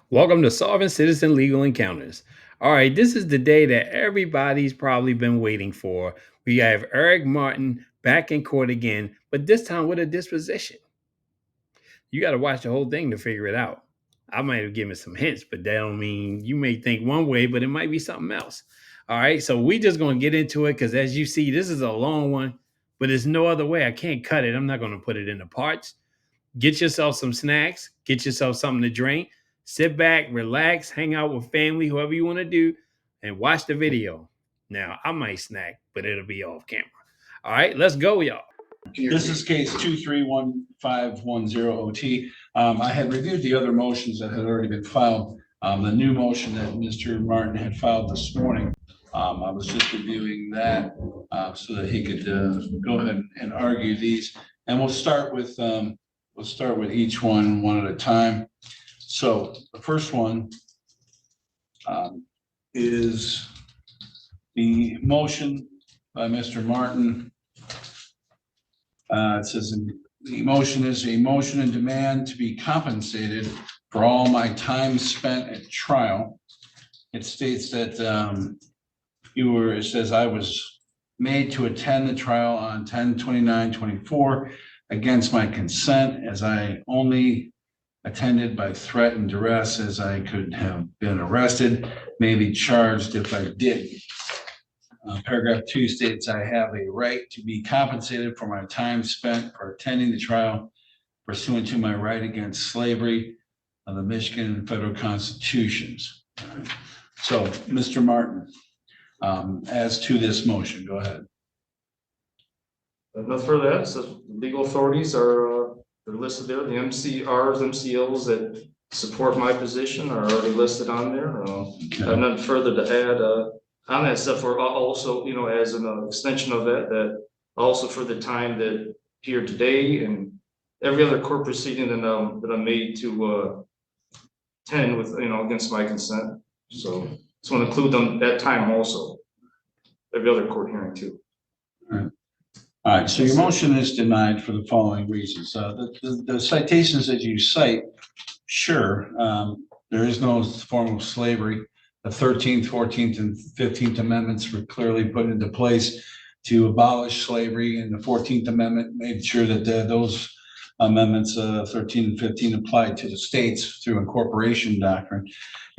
Welcome to Solving Citizen Legal Encounters. All right, this is the day that everybody's probably been waiting for. We have Eric Martin back in court again, but this time with a disposition. You got to watch the whole thing to figure it out. I might have given some hints, but that don't mean you may think one way, but it might be something else. All right, so we just going to get into it because as you see, this is a long one, but there's no other way. I can't cut it. I'm not going to put it into parts. Get yourself some snacks, get yourself something to drink, sit back, relax, hang out with family, whoever you want to do, and watch the video. Now, I might snack, but it'll be off camera. All right, let's go, y'all. This is case 231510OT. I had reviewed the other motions that had already been filed. The new motion that Mr. Martin had filed this morning, I was just reviewing that so that he could go ahead and argue these. And we'll start with each one at a time. So the first one is the motion by Mr. Martin. It says the motion is a motion and demand to be compensated for all my time spent at trial. It states that it says I was made to attend the trial on 10/29/24 against my consent, as I only attended by threat and duress, as I could have been arrested, may be charged if I did. Paragraph 2 states I have a right to be compensated for my time spent for attending the trial pursuant to my right against slavery of the Michigan federal constitutions. So, Mr. Martin, as to this motion, go ahead. Enough for that. So legal authorities are they're listed there. The MCRs, MCLs that support my position are already listed on there. I have nothing further to add on that stuff. For also, as an extension of that also for the time that here today and every other court proceeding that I'm made to attend with, against my consent. So just want to include them that time also. Every other court hearing too. All right, so your motion is denied for the following reasons. The citations that you cite, sure, there is no form of slavery. The 13th, 14th, and 15th Amendments were clearly put into place to abolish slavery, and the 14th Amendment made sure that those amendments, 13 and 15, applied to the states through incorporation doctrine.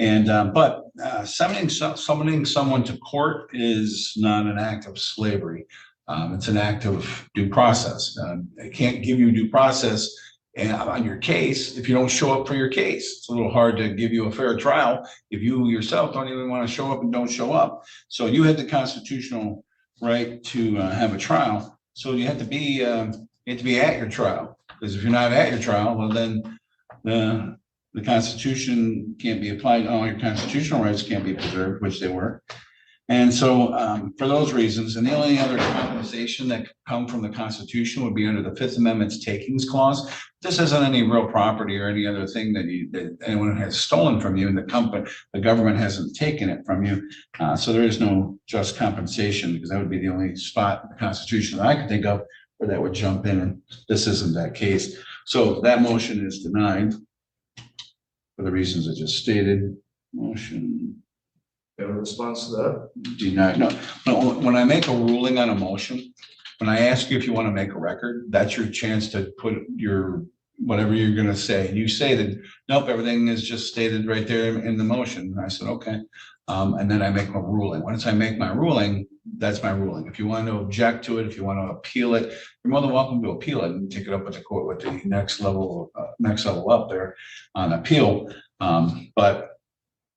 And but summoning someone to court is not an act of slavery. It's an act of due process. They can't give you due process on your case if you don't show up for your case. It's a little hard to give you a fair trial if you yourself don't even want to show up and don't show up. So you had the constitutional right to have a trial. So you have to be at your trial, because if you're not at your trial, well then the Constitution can't be applied. All your constitutional rights can't be preserved, which they were. And so for those reasons, and the only other compensation that could come from the Constitution would be under the Fifth Amendment's takings clause. This isn't any real property or any other thing that anyone has stolen from you, and the government hasn't taken it from you. So there is no just compensation, because that would be the only spot in the Constitution that I could think of where that would jump in, and this isn't that case. So that motion is denied for the reasons I just stated. Motion. Have a response to that? Denied. No, when I make a ruling on a motion, when I ask you if you want to make a record, that's your chance to put your whatever you're going to say. And you say that, nope, everything is just stated right there in the motion. And I said, okay. And then I make a ruling. Once I make my ruling, that's my ruling. If you want to object to it, if you want to appeal it, you're more than welcome to appeal it and take it up with the court with the next level up there on appeal. But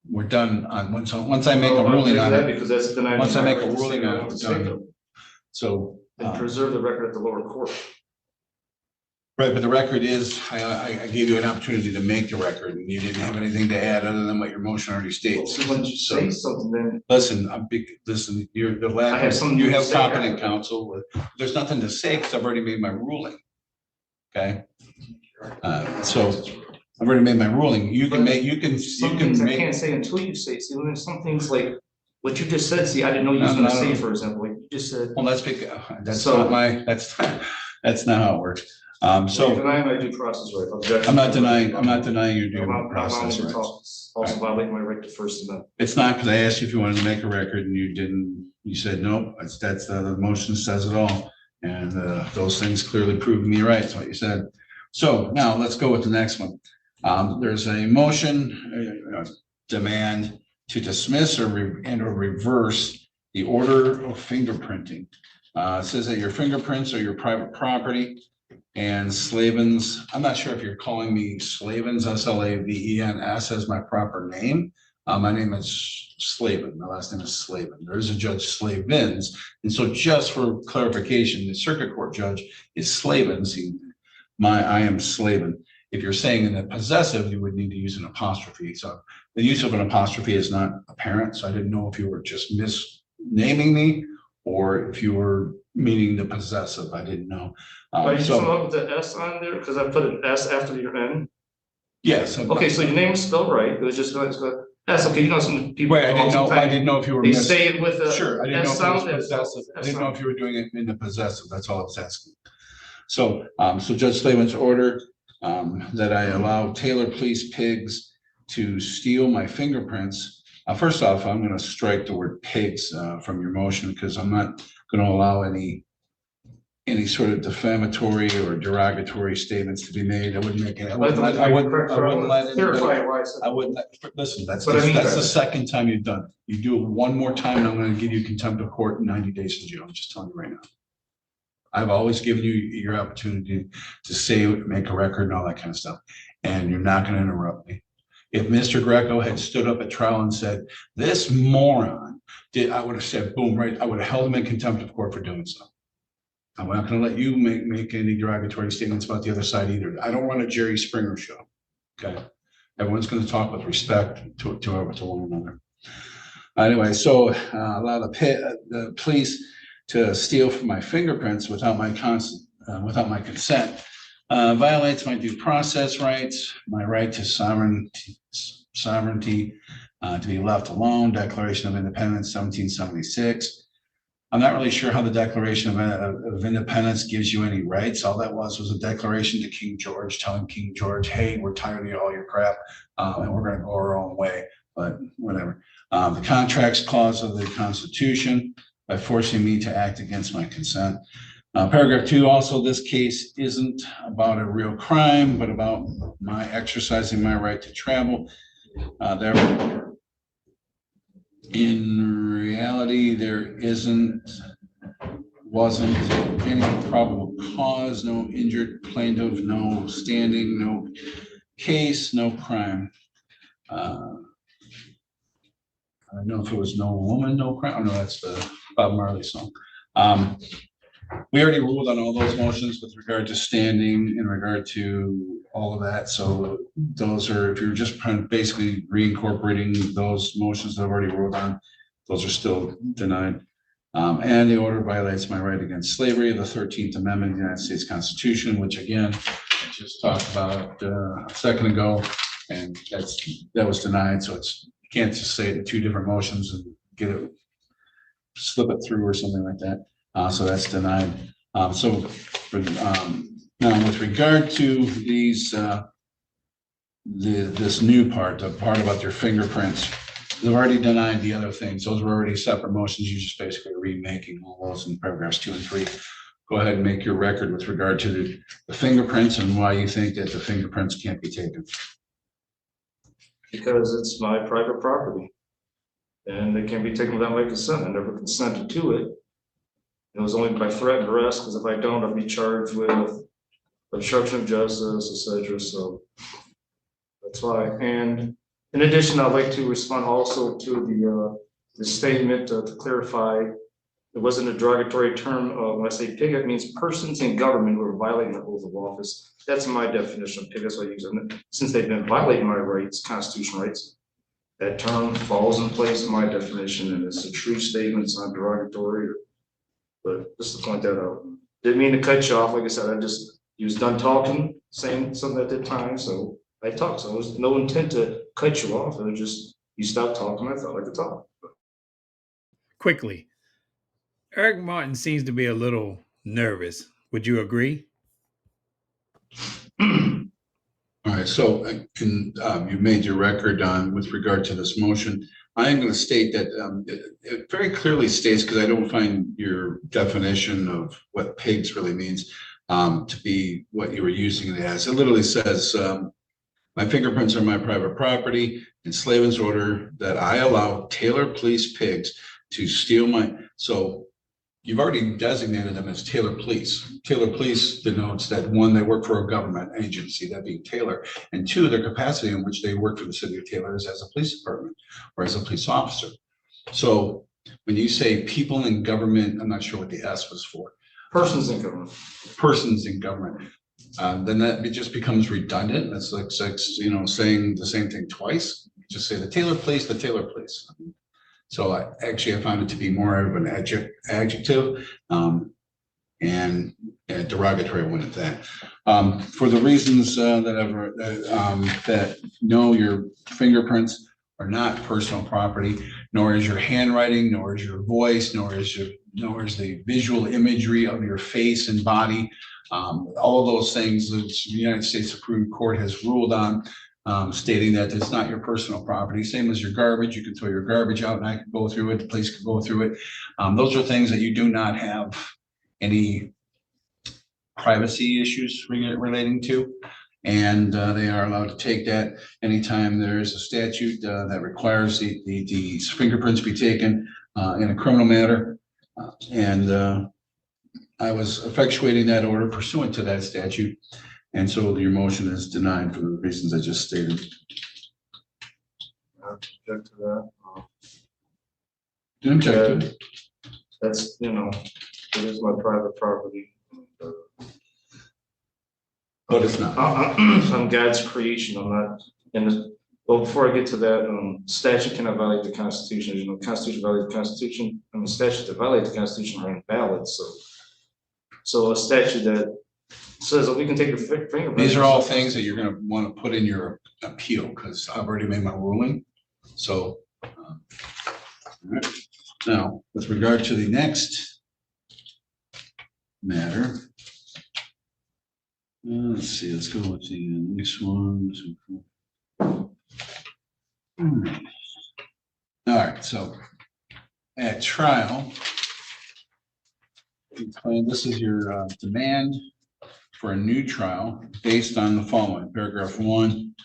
we're done on once I make a ruling on it. Because that's denying. Once I make a ruling on it, we're done. So and preserve the record at the lower court. Right, but the record is, I gave you an opportunity to make the record, and you didn't have anything to add other than what your motion already states. So when you say something, then listen. You're the last. You have competent counsel. There's nothing to say because I've already made my ruling. Okay. So I've already made my ruling. You can make. I can't say until you say. See, there's some things like what you just said. See, I didn't know you was going to say. For example, like you just said. Well, that's because that's not how it works. So So you're denying my due process right? Objection. I'm not denying your due I'm not allowing process you to talk. rights. Also Right. violate my right to First Amendment. It's not because I asked you if you wanted to make a record and you didn't, you said, nope, that's the motion says it all. And those things clearly prove me right, is what you said. So now let's go with the next one. There's a motion, demand to dismiss or reverse the order of fingerprinting. It says that your fingerprints are your private property. And Slavens, I'm not sure if you're calling me Slavens, Slavens as my proper name. My name is Slavin. My last name is Slavin. There is a Judge Slavens. And so just for clarification, the circuit court judge is Slavens. I am Slavin. If you're saying in the possessive, you would need to use an apostrophe. So the use of an apostrophe is not apparent. So I didn't know if you were just misnaming me or if you were meaning the possessive. I didn't know. But you come up with the S on there because I put an S after your N. Yes. Okay, so your name is spelled right. It was just that's okay. You know, some people. Wait, I didn't know if you were. They say it with a. Sure, I didn't know if sound. it was possessive. I didn't know if you were doing it in the possessive. That's all I was asking. So, so Judge Slavin's order that I allow Taylor Police Pigs to steal my fingerprints. First off, I'm going to strike the word pigs from your motion because I'm not going to allow any sort of defamatory or derogatory statements to be made. I wouldn't make it. I wouldn't let listen, that's the second time you've done it. You do it one more time and I'm going to give you contempt of court and 90 days in jail. I'm just telling you right now. I've always given you your opportunity to say, make a record and all that kind of stuff. And you're not going to interrupt me. If Mr. Greco had stood up at trial and said, this moron did, I would have said, boom, right. I would have held him in contempt of court for doing so. I'm not going to let you make any derogatory statements about the other side either. I don't run a Jerry Springer show. Okay. Everyone's going to talk with respect to one another. Anyway, so allow the police to steal from my fingerprints without my consent violates my due process rights, my right to sovereignty to be left alone, Declaration of Independence, 1776. I'm not really sure how the Declaration of Independence gives you any rights. All that was a declaration to King George, telling King George, hey, we're tired of all your crap and we're going to go our own way, but whatever. The contracts clause of the Constitution by forcing me to act against my consent. Paragraph 2, also, this case isn't about a real crime, but about my exercising my right to travel. Therefore, in reality, there wasn't any probable cause, no injured plaintiff, no standing, no case, no crime. I don't know if it was no woman, no crime. Oh, no, that's the Bob Marley song. We already ruled on all those motions with regard to standing, in regard to all of that. So those are, if you're just basically reincorporating those motions that I've already ruled on, those are still denied. And the order violates my right against slavery, the 13th Amendment of the United States Constitution, which again, I just talked about a second ago, and that was denied. So you can't just say the two different motions and slip it through or something like that. So that's denied. Now with regard to these, this new part, the part about your fingerprints, they've already denied the other things. Those were already separate motions. You just basically remaking all those in paragraphs 2 and 3. Go ahead and make your record with regard to the fingerprints and why you think that the fingerprints can't be taken. Because it's my private property and it can't be taken without my consent. I never consented to it. It was only by threat and arrest, because if I don't, I'll be charged with obstruction of justice, etc. So that's why. And in addition, I'd like to respond also to the statement to clarify. It wasn't a derogatory term. When I say pig, it means persons in government who are violating the oath of office. That's my definition of pig. That's what I use. And since they've been violating my rights, constitutional rights, that term falls in place in my definition, and it's a true statement. It's not derogatory. But just to point that out, didn't mean to cut you off. Like I said, you was done talking, saying something at the time, so I talked. So it was no intent to cut you off. It was just you stopped talking. I felt like to talk. Quickly, Eric Martin seems to be a little nervous. Would you agree? All right, so you made your record on with regard to this motion. I am going to state that it very clearly states, because I don't find your definition of what pigs really means to be what you were using it as. It literally says, my fingerprints are my private property. In Slavin's order that I allow Taylor Police pigs to steal my, so you've already designated them as Taylor Police. Taylor Police denotes that one, they work for a government agency, that being Taylor, and two, their capacity in which they work for the city of Taylor is as a police department or as a police officer. So when you say people in government, I'm not sure what the S was for. Persons in government. Persons in government. Then that it just becomes redundant. That's like saying the same thing twice. Just say the Taylor Police, the Taylor Police. So I found it to be more of an adjective and a derogatory one at that. For the reasons that no, your fingerprints are not personal property, nor is your handwriting, nor is your voice, nor is the visual imagery of your face and body. All of those things that the United States Supreme Court has ruled on, stating that it's not your personal property. Same as your garbage. You can throw your garbage out and I can go through it. The police can go through it. Those are things that you do not have any privacy issues relating to. And they are allowed to take that anytime there is a statute that requires the fingerprints be taken in a criminal matter. I was effectuating that order pursuant to that statute. And so your motion is denied for the reasons I just stated. I object to that. Do object to it. That's, it is my private property. But it's not. I'm God's creation. I'm not. Well, before I get to that, statute cannot violate the Constitution. Constitution violates the Constitution. Statutes that violate the Constitution are invalid. So a statute that says that we can take your fingerprint. These are all things that you're going to want to put in your appeal because I've already made my ruling. So, all right. Now, with regard to the next matter, let's see. Let's go with the next one. All right. So, at trial, this is your demand for a new trial based on the following. Paragraph 1,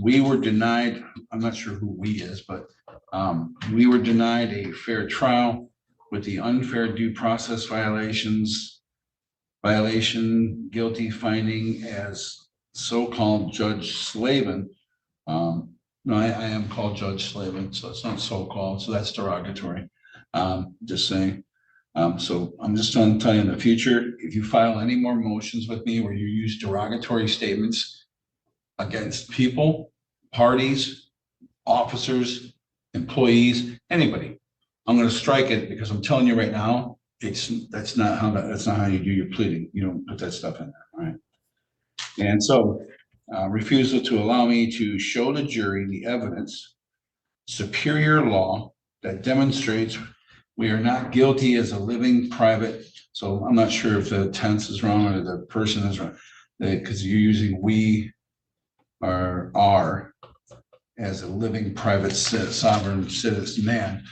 we were denied, I'm not sure who we is, but we were denied a fair trial with the unfair due process violation, guilty finding as so-called Judge Slavin. No, I am called Judge Slavin, so it's not so-called, so that's derogatory. Just saying. So I'm just going to tell you in the future, if you file any more motions with me where you use derogatory statements against people, parties, officers, employees, anybody, I'm going to strike it because I'm telling you right now, that's not how you do your pleading. You don't put that stuff in there, all right? And so refusal to allow me to show the jury the evidence, superior law that demonstrates we are not guilty as a living private. So I'm not sure if the tense is wrong or the person is wrong, because you're using we are as a living private sovereign citizen man.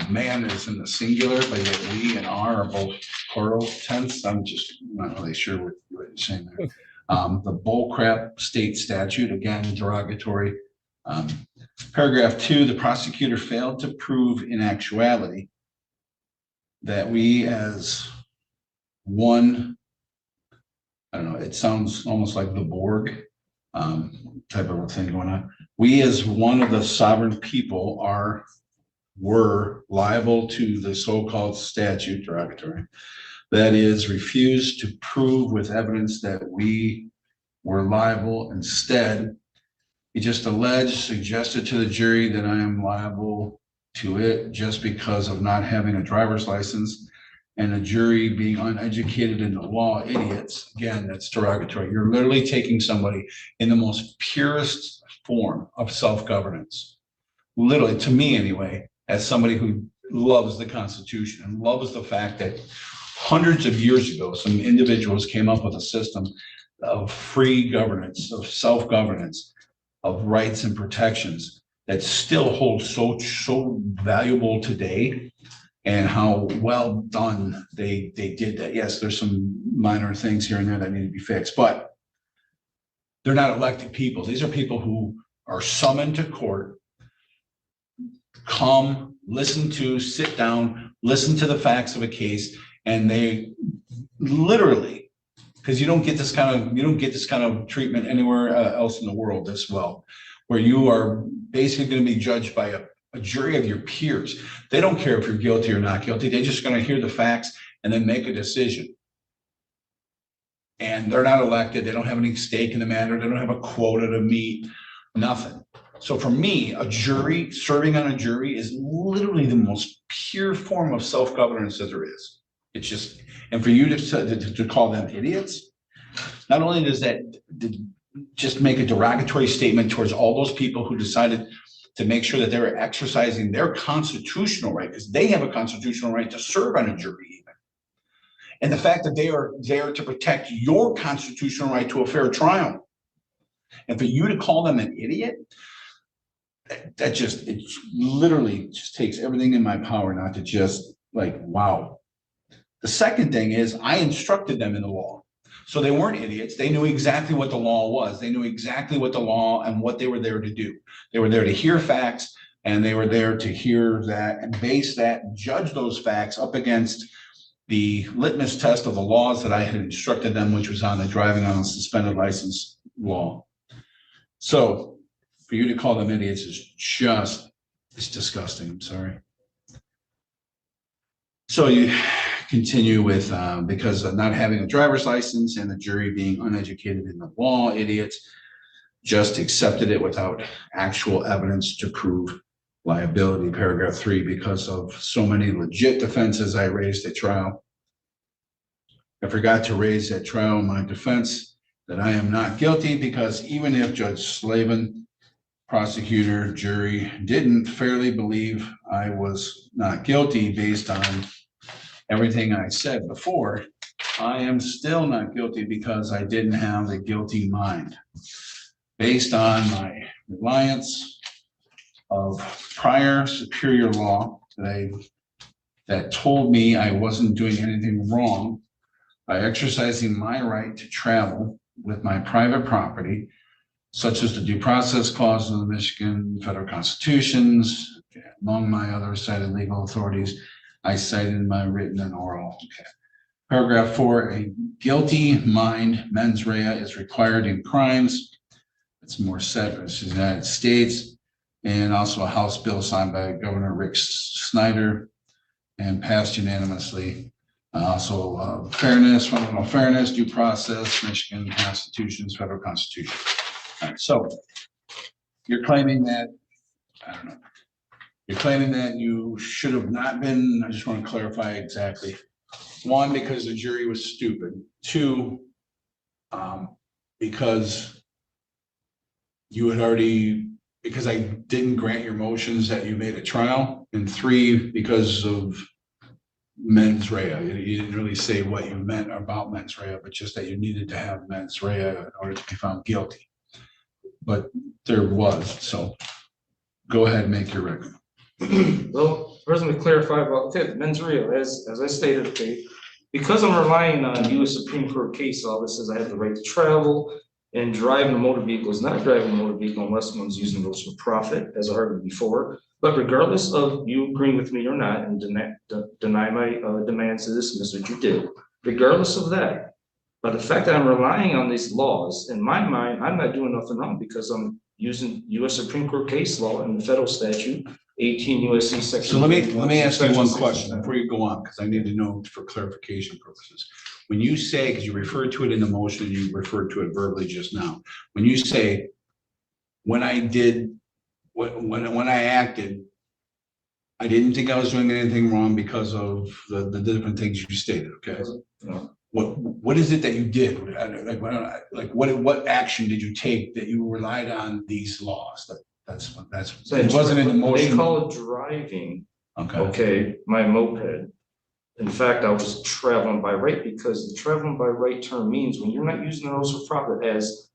Man is in the singular, but yet we and are both plural tense. I'm just not really sure what you're saying there. The bullcrap state statute, again, derogatory. Paragraph 2, the prosecutor failed to prove in actuality that we as one, I don't know, it sounds almost like the Borg type of a thing going on. We as one of the sovereign people were liable to the so-called statute, derogatory, that is refused to prove with evidence that we were liable. Instead, he just suggested to the jury that I am liable to it just because of not having a driver's license, and the jury being uneducated in the law, idiots. Again, that's derogatory. You're literally taking somebody in the most purest form of self-governance, literally, to me anyway, as somebody who loves the Constitution and loves the fact that hundreds of years ago, some individuals came up with a system free governance, of self-governance, of rights and protections that still hold so valuable today, and how well done they did that. Yes, there's some minor things here and there that need to be fixed, but they're not elected people. These are people who are summoned to court, come, sit down, listen to the facts of a case, and they literally, because you don't get this kind of treatment anywhere else in the world this well, where you are basically going to be judged by a jury of your peers. They don't care if you're guilty or not guilty. They're just going to hear the facts and then make a decision. And they're not elected. They don't have any stake in the matter. They don't have a quota to meet, nothing. So for me, a jury, serving on a jury is literally the most pure form of self-governance that there is. It's just, and for you to call them idiots, not only does that just make a derogatory statement towards all those people who decided to make sure that they were exercising their constitutional right, because they have a constitutional right to serve on a jury even. And the fact that they are there to protect your constitutional right to a fair trial. And for you to call them an idiot, that just, it literally just takes everything in my power not to just like, wow. The second thing is I instructed them in the law. So they weren't idiots. They knew exactly what the law was. They knew exactly what the law and what they were there to do. They were there to hear facts, and they were there to hear that and base that and judge those facts up against the litmus test of the laws that I had instructed them, which was on the driving on a suspended license law. So for you to call them idiots is just, it's disgusting. I'm sorry. So you continue with, because of not having a driver's license and the jury being uneducated in the law, idiots just accepted it without actual evidence to prove liability, paragraph 3, because of so many legit defenses I raised at trial. I forgot to raise at trial my defense that I am not guilty, because even if Judge Slavin, prosecutor, jury didn't fairly believe I was not guilty based on everything I said before, I am still not guilty because I didn't have a guilty mind. Based on my reliance of prior superior law that told me I wasn't doing anything wrong by exercising my right to travel with my private property, such as the due process clause of the Michigan federal constitutions, among my other cited legal authorities, I cited in my written and oral. Okay. Paragraph 4, a guilty mind, mens rea, is required in crimes. It's more set in the United States, and also a House bill signed by Governor Rick Snyder and passed unanimously. Also fairness, fundamental fairness, due process, Michigan constitutions, federal constitution. All right, so you're claiming that, I don't know, you're claiming that you should have not been, I just want to clarify exactly. 1, because the jury was stupid. 2, because you had already, because I didn't grant your motions that you made a trial. And 3, because of mens rea. You didn't really say what you meant about mens rea, but just that you needed to have mens rea in order to be found guilty. But there was, so go ahead and make your record. Well, first let me clarify about mens rea. As I stated, okay, because I'm relying on U.S. Supreme Court case law that says I have the right to travel and driving a motor vehicle is not driving a motor vehicle unless one's using those for profit, as I heard before. But regardless of you agreeing with me or not and deny my demands to dismiss, what you did, regardless of that, but the fact that I'm relying on these laws, in my mind, I'm not doing nothing wrong because I'm using U.S. Supreme Court case law and the federal statute, 18 U.S.C. section. So let me ask you one question before you go on, because I need to know for clarification purposes. When you say, because you referred to it in the motion, you referred to it verbally just now. When you say, when I did, when I acted, I didn't think I was doing anything wrong because of the different things you stated. Okay. No. What is it that you did? What action did you take that you relied on these laws? That's So it wasn't in the motion. They call it driving. Okay. Okay, my moped. In fact, I was traveling by right because the traveling by right term means when you're not using the roads for profit, as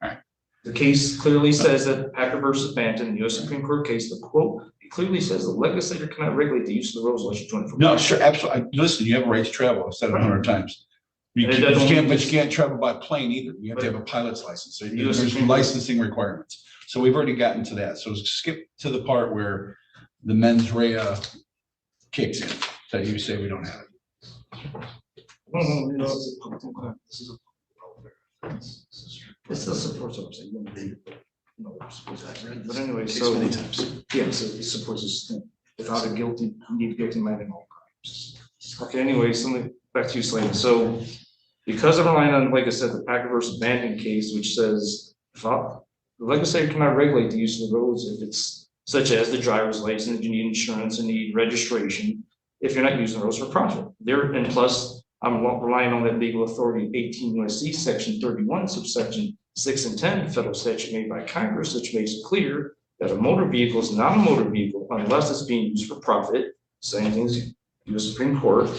the case clearly says that Packer versus Banton, the U.S. Supreme Court case, the quote, it clearly says the legislator cannot regulate the use of the roads unless you're doing it for No, profit. sure, absolutely. Listen, you have a right to travel. I've said it 100 times. You And it can't, doesn't mean but it's- you can't travel by plane either. You have to have a pilot's license. So US there's Supreme Court. licensing requirements. So we've already gotten to that. So skip to the part where the mens rea kicks in, that you say we don't have it. It still supports what I'm saying. But anyway, Takes so, many times. yeah, so it supports this thing. Without a guilty, you need guilty mind in all crimes. Okay, anyway, so back to you, Slayton. So because I'm relying on, like I said, the Packer versus Banton case, which says the legislature cannot regulate the use of the roads if it's such as the driver's license, you need insurance and need registration, if you're not using the roads for profit. And plus, I'm relying on that legal authority, 18 U.S.C. section 31, subsection 6 and 10, federal statute made by Congress, which makes it clear that a motor vehicle is not a motor vehicle unless it's being used for profit. Same thing as U.S. Supreme Court.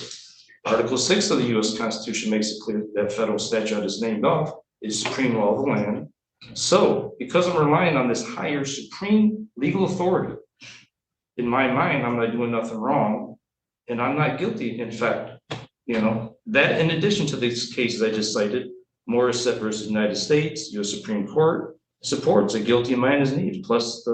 Article 6 of the U.S. Constitution makes it clear that federal statute is named off is supreme law of the land. So because I'm relying on this higher supreme legal authority, in my mind, I'm not doing nothing wrong and I'm not guilty. In fact, that in addition to these cases I just cited, Morissette versus United States, U.S. Supreme Court supports a guilty mind is needed. Plus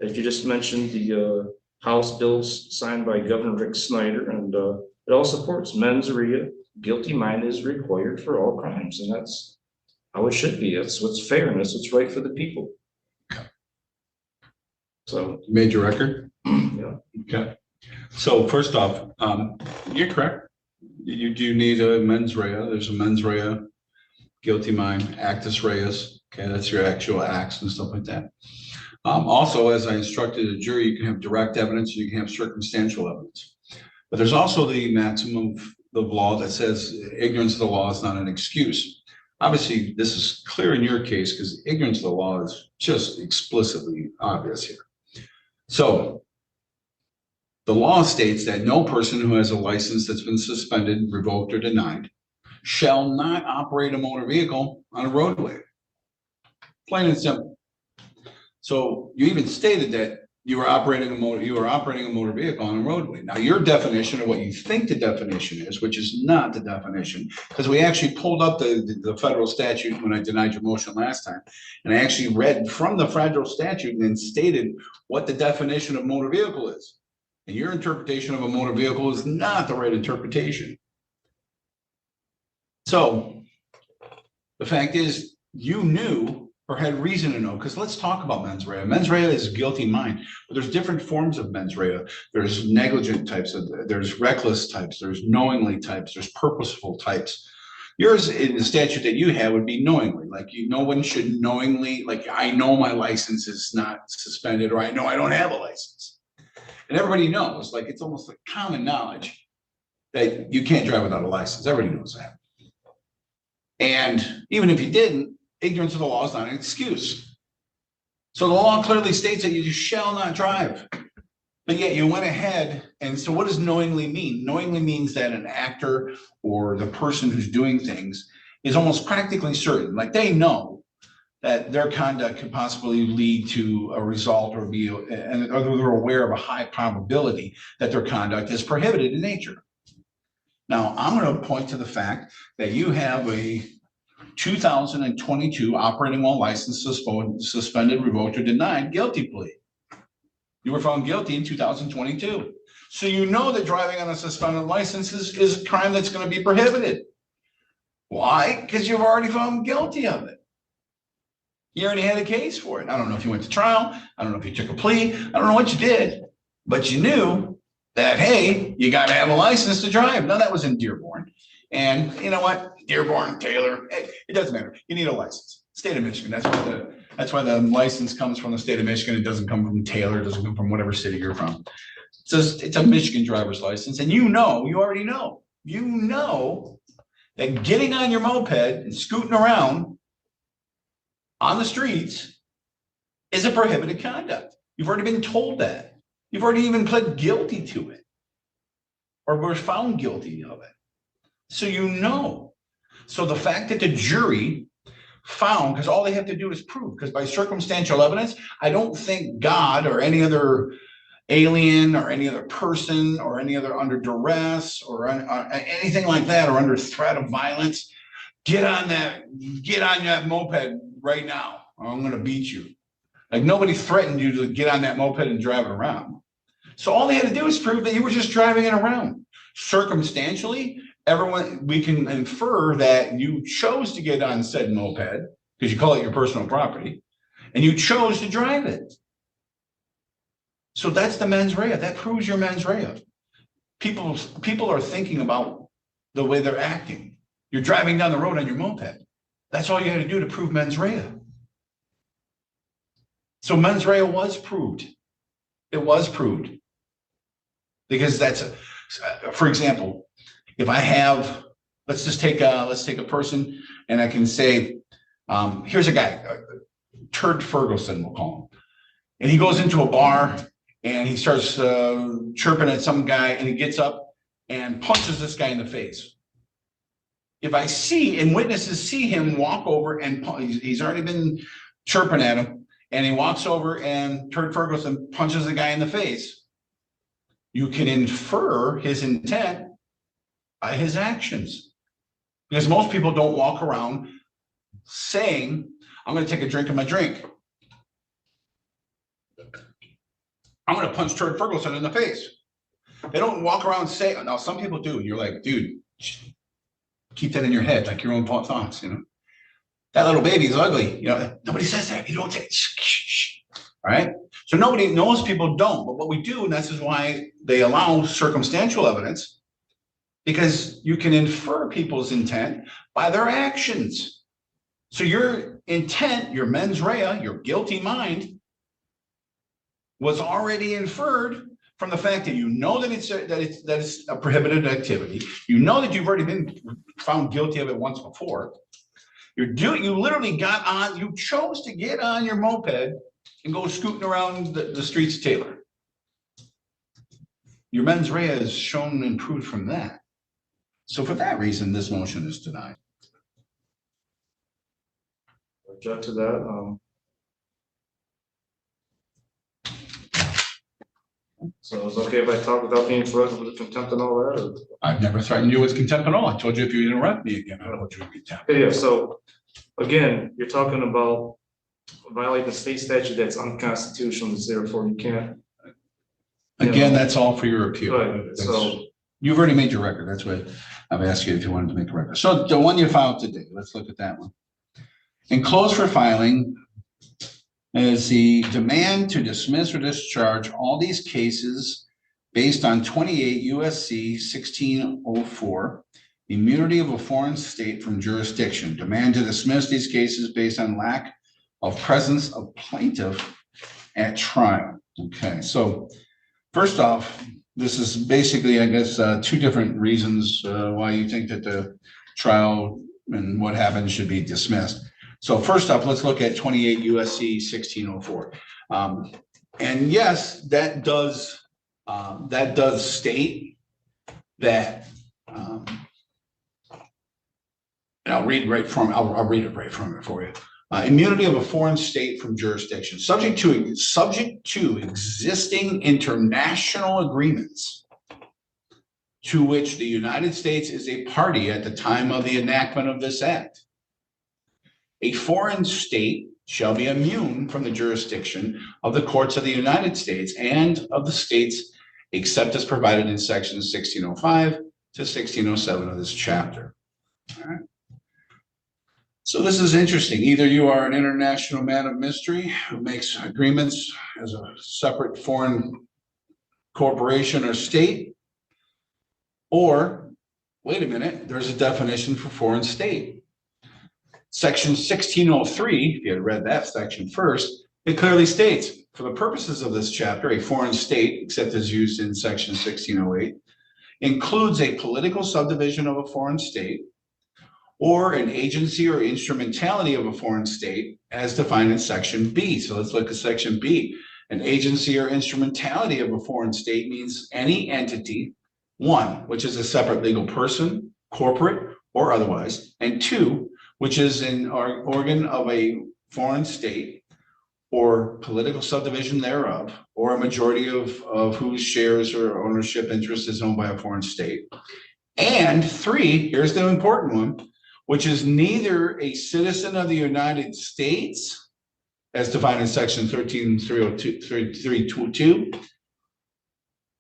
as you just mentioned, the House bills signed by Governor Rick Snyder, and it all supports mens rea, guilty mind is required for all crimes. And that's how it should be. That's what's fair and that's what's right for the people. So. You made your record? Yeah. Okay. So first off, you're correct. You do need a mens rea. There's a mens rea, guilty mind, actus reus. Okay, that's your actual acts and stuff like that. Also, as I instructed the jury, you can have direct evidence, you can have circumstantial evidence. But there's also the maximum of law that says ignorance of the law is not an excuse. Obviously, this is clear in your case because ignorance of the law is just explicitly obvious here. So the law states that no person who has a license that's been suspended, revoked, or denied shall not operate a motor vehicle on a roadway. Plain and simple. So you even stated that you were operating a motor vehicle on a roadway. Now your definition of what you think the definition is, which is not the definition, because we actually pulled up the federal statute when I denied your motion last time, and I actually read from the federal statute and then stated what the definition of motor vehicle is. And your interpretation of a motor vehicle is not the right interpretation. So the fact is, you knew or had reason to know, because let's talk about mens rea. Mens rea is guilty mind, but there's different forms of mens rea. There's negligent types, there's reckless types, there's knowingly types, there's purposeful types. Yours in the statute that you have would be knowingly, like no one should knowingly, like I know my license is not suspended, or I know I don't have a license. And everybody knows, like it's almost like common knowledge that you can't drive without a license. Everybody knows that. And even if you didn't, ignorance of the law is not an excuse. So the law clearly states that you shall not drive. But yet you went ahead, and so what does knowingly mean? Knowingly means that an actor or the person who's doing things is almost practically certain, like they know that their conduct could possibly lead to a result or or they're aware of a high probability that their conduct is prohibited in nature. Now, I'm going to point to the fact that you have a 2022 operating while license suspended, revoked, or denied guilty plea. You were found guilty in 2022. So you know that driving on a suspended license is a crime that's going to be prohibited. Why? Because you've already found guilty of it. You already had a case for it. I don't know if you went to trial. I don't know if you took a plea. I don't know what you did, but you knew that, hey, you got to have a license to drive. Now that was in Dearborn. And you know what? Dearborn, Taylor, it doesn't matter. You need a license. State of Michigan. That's why the license comes from the state of Michigan. It doesn't come from Taylor. It doesn't come from whatever city you're from. It's a Michigan driver's license. And you already know that getting on your moped and scooting around on the streets is a prohibited conduct. You've already been told that. You've already even pled guilty to it. or were found guilty of it. So you know. So the fact that the jury found, because all they have to do is prove, because by circumstantial evidence, I don't think God or any other alien or any other person or any other under duress or anything like that, or under threat of violence, get on that moped right now, or I'm going to beat you. Like, nobody threatened you to get on that moped and drive it around. So all they had to do is prove that you were just driving it around. Circumstantially, we can infer that you chose to get on said moped because you call it your personal property, and you chose to drive it. So that's the mens rea. That proves your mens rea. People are thinking about the way they're acting. You're driving down the road on your moped. That's all you had to do to prove mens rea. So mens rea was proved. It was proved. Because for example, if I have, let's take a person, and I can say, here's a guy, Turd Ferguson, we'll call him. And he goes into a bar and he starts chirping at some guy, and he gets up and punches this guy in the face. If I see, and witnesses see him walk over and he's already been chirping at him, and he walks over and Turd Ferguson punches the guy in the face, you can infer his intent by his actions. Because most people don't walk around saying, I'm going to take a drink of my drink. I'm going to punch Turd Ferguson in the face. They don't walk around saying, now some people do. You're like, dude, keep that in your head, like your own thoughts, you know. That little baby is ugly. You know, nobody says that. You don't say, shh. All right. So most people don't. But what we do, and this is why they allow circumstantial evidence, because you can infer people's intent by their actions. So your intent, your mens rea, your guilty mind, was already inferred from the fact that you know that it's a prohibited activity. You know that you've already been found guilty of it once before. You literally got on. You chose to get on your moped and go scooting around the streets of Taylor. Your mens rea is shown and proved from that. So for that reason, this motion is denied. Object to that. So it's okay if I talk without being threatened with contempt and all that? Or? I've never threatened you with contempt at all. I told you if you interrupt me again, I would you contempt. Yeah. So again, you're talking about violating the state statute that's unconstitutional, therefore you can't. Again, that's all for your appeal. Right. So you've already made your record. That's what I've asked you if you wanted to make a record. So the one you filed today, let's look at that one. Enclosed for filing is the demand to dismiss or discharge all these cases based on 28 USC 1604, immunity of a foreign state from jurisdiction. Demand to dismiss these cases based on lack of presence of plaintiff at trial. Okay, so first off, this is basically, I guess, two different reasons why you think that the trial and what happened should be dismissed. So first off, let's look at 28 USC 1604. And yes, that does state that, and I'll read right from, I'll read it right from it for you. Immunity of a foreign state from jurisdiction, subject to existing international agreements to which the United States is a party at the time of the enactment of this act. A foreign state shall be immune from the jurisdiction of the courts of the United States and of the states, except as provided in sections 1605 to 1607 of this chapter. All right. So this is interesting. Either you are an international man of mystery who makes agreements as a separate foreign corporation or state, or wait a minute, there's a definition for foreign state. Section 1603, if you had read that section first, it clearly states, for the purposes of this chapter, a foreign state, except as used in section 1608, includes a political subdivision of a foreign state or an agency or instrumentality of a foreign state as defined in section B. So let's look at section B. An agency or instrumentality of a foreign state means any entity 1, which is a separate legal person, corporate or otherwise, and 2, which is an organ of a foreign state or political subdivision thereof, or a majority of whose shares or ownership interest is owned by a foreign state. And 3, here's the important one, which is neither a citizen of the United States, as defined in section 13.302,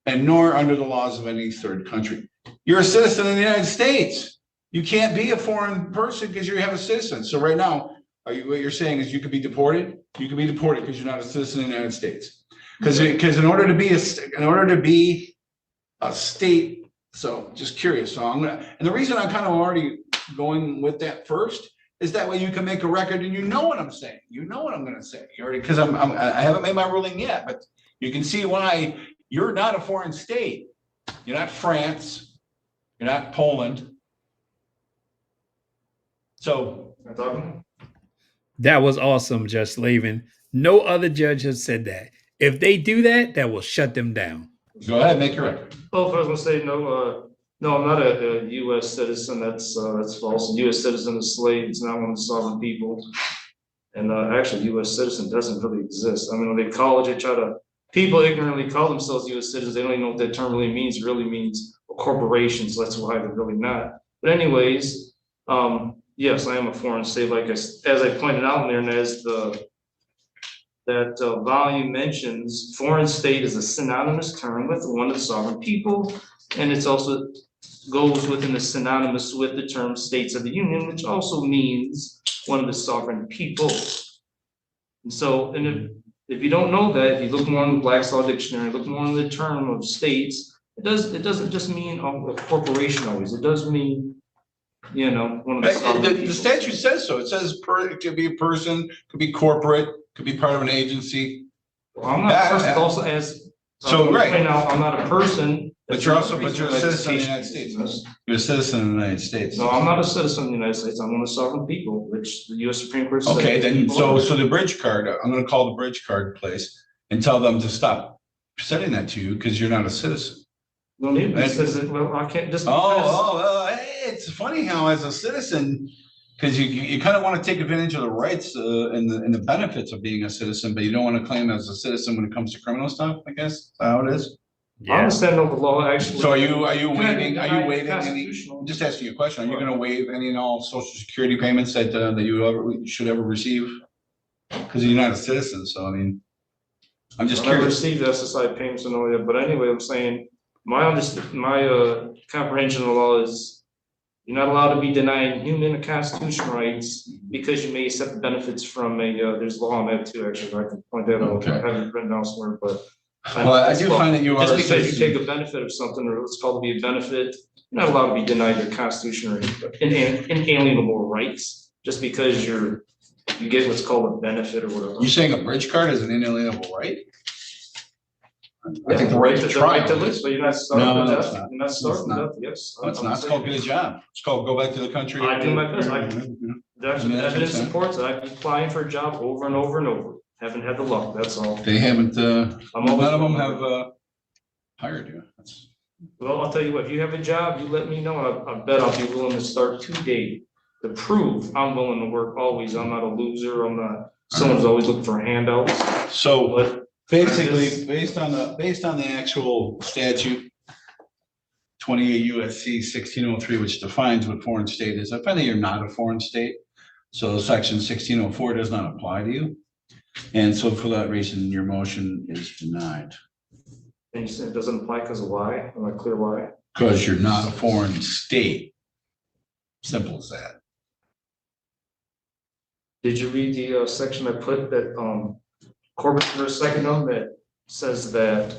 and nor under the laws of any third country. You're a citizen of the United States. You can't be a foreign person because you have a citizen. So right now, what you're saying is you could be deported? You could be deported because you're not a citizen of the United States. Because in order to be a state, so just curious. So and the reason I'm kind of already going with that first is that way you can make a record and you know what I'm saying. You know what I'm going to say. You already, because I haven't made my ruling yet, but you can see why you're not a foreign state. You're not France. You're not Poland. So that was awesome, Judge Slavin. No other judge has said that. If they do that, that will shut them down. Go ahead, make your record. Well, if I was gonna say no, I'm not a U.S. citizen. That's false. A U.S. citizen is slave. It's not one of the sovereign people. And actually, U.S. citizen doesn't really exist. I mean, when they people ignorantly call themselves U.S. citizens. They don't even know what that term really means. It really means a corporation. So that's why they're really not. But anyways, yes, I am a foreign state. Like as I pointed out in there, and as that volume mentions, foreign state is a synonymous term with one of the sovereign people, and it's also goes within the synonymous with the term states of the union, which also means one of the sovereign people. And so, and if you don't know that, if you look more in the Black's Law Dictionary, look more in the term of states, it doesn't just mean a corporation always. It does mean, one of the sovereign people. The statute says so. It says it could be a person, could be corporate, could be part of an agency. Well, I'm not a person also as right now. I'm not a person. But you're a citizen of the United States. You're a citizen of the United States. No, I'm not a citizen of the United States. I'm one of the sovereign people, which the U.S. Supreme Court said. Okay, then so the bridge card. I'm going to call the bridge card place and tell them to stop sending that to you because you're not a citizen. No need. It says well, I can't just. It's funny how as a citizen. Because you kind of want to take advantage of the rights and the benefits of being a citizen, but you don't want to claim as a citizen when it comes to criminal stuff. I guess that's how it is. Yeah. I understand the law actually. So are you waiving any? I'm just asking you a question. Are you going to waive any and all Social Security payments that you should ever receive? Because you're not a citizen, so I mean, I'm just curious. I received SSI payments and all that, but anyway, I'm saying my comprehension of the law is. You're not allowed to be denying human and constitutional rights because you may accept benefits from there's law on that too, actually. I can point that out. Okay. I haven't written elsewhere, but. Well, I do find that you are. Just because you take a benefit of something, or what's called to be a benefit, you're not allowed to be denied your constitutional or inalienable rights just because you get what's called a benefit or whatever. You're saying a bridge card is an inalienable right? I think the right to try. live, so you're not starving to death. Not. You're not starving to death. Yes. No, it's not. It's called get a job. It's called go back to the country. I do my best. The evidence supports it. I've been applying for a job over and over and over. Haven't had the luck. That's all. They haven't. None of them have hired you. Well, I'll tell you what. If you have a job, you let me know. I bet I'll be willing to start today to prove I'm willing to work always. I'm not a loser. I'm not someone who's always looking for handouts. So. Basically, based on the actual statute, 28 USC 1603, which defines what foreign state is, I find that you're not a foreign state. So section 1604 does not apply to you. And so for that reason, your motion is denied. And you said it doesn't apply because of why? Am I clear why? Because you're not a foreign state. Simple as that. Did you read the section I put that Corbett for a second on that says that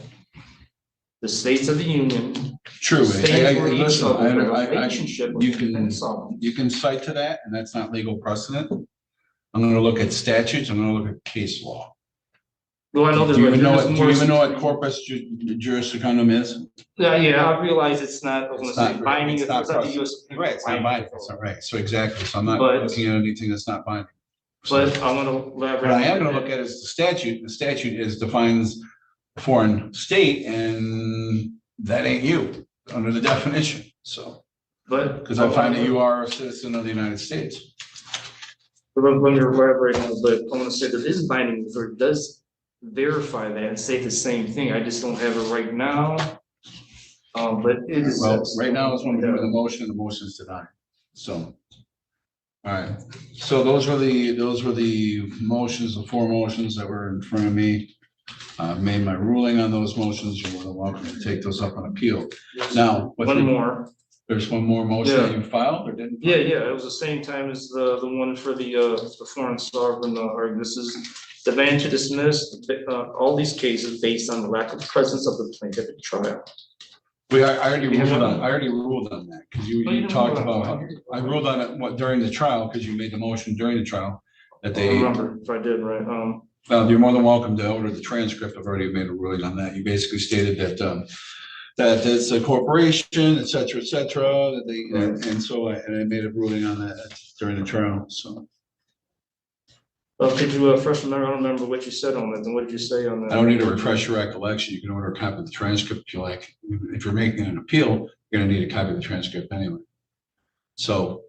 the states of the union. True. Listen, relationship you can cite to that, and that's not legal precedent. I'm going to look at statutes. I'm going to look at case law. Well, I know do you even know what corpus jurisdictional is? Yeah, I realize it's not. Binding. It's not the U.S. Right, it's not binding. That's not right. So exactly. So I'm not looking at anything that's not binding. But I'm going to elaborate. What I am going to look at is the statute. The statute defines foreign state, and that ain't you. under the definition, so, But. because I find that you are a citizen of the United States. Let me elaborate on it, but I want to say there is binding authority, does verify that and say the same thing. I just don't have it right now. But it is. Well, right now is when we're doing the motion is denied, so. All right, so those were the motions, the 4 motions that were in front of me. I've made my ruling on those motions. You're more than welcome to take those up on appeal. Now, One more. There's one more motion that you filed or didn't? Yeah, it was the same time as the one for the foreign sovereign, or this is the ban to dismiss all these cases based on the lack of presence of the plaintiff at trial. I already ruled on that, because you talked about how, I ruled on it during the trial, because you made the motion during the trial that they. I remember if I did, right? You're more than welcome to order the transcript. I've already made a ruling on that. You basically stated that that it's a corporation, et cetera, that they, and so I made a ruling on that during the trial, so. Could you refresh my memory? I don't remember what you said on that, and what did you say on that? I don't need to refresh your recollection. You can order a copy of the transcript if you like. If you're making an appeal, you're gonna need a copy of the transcript anyway. So.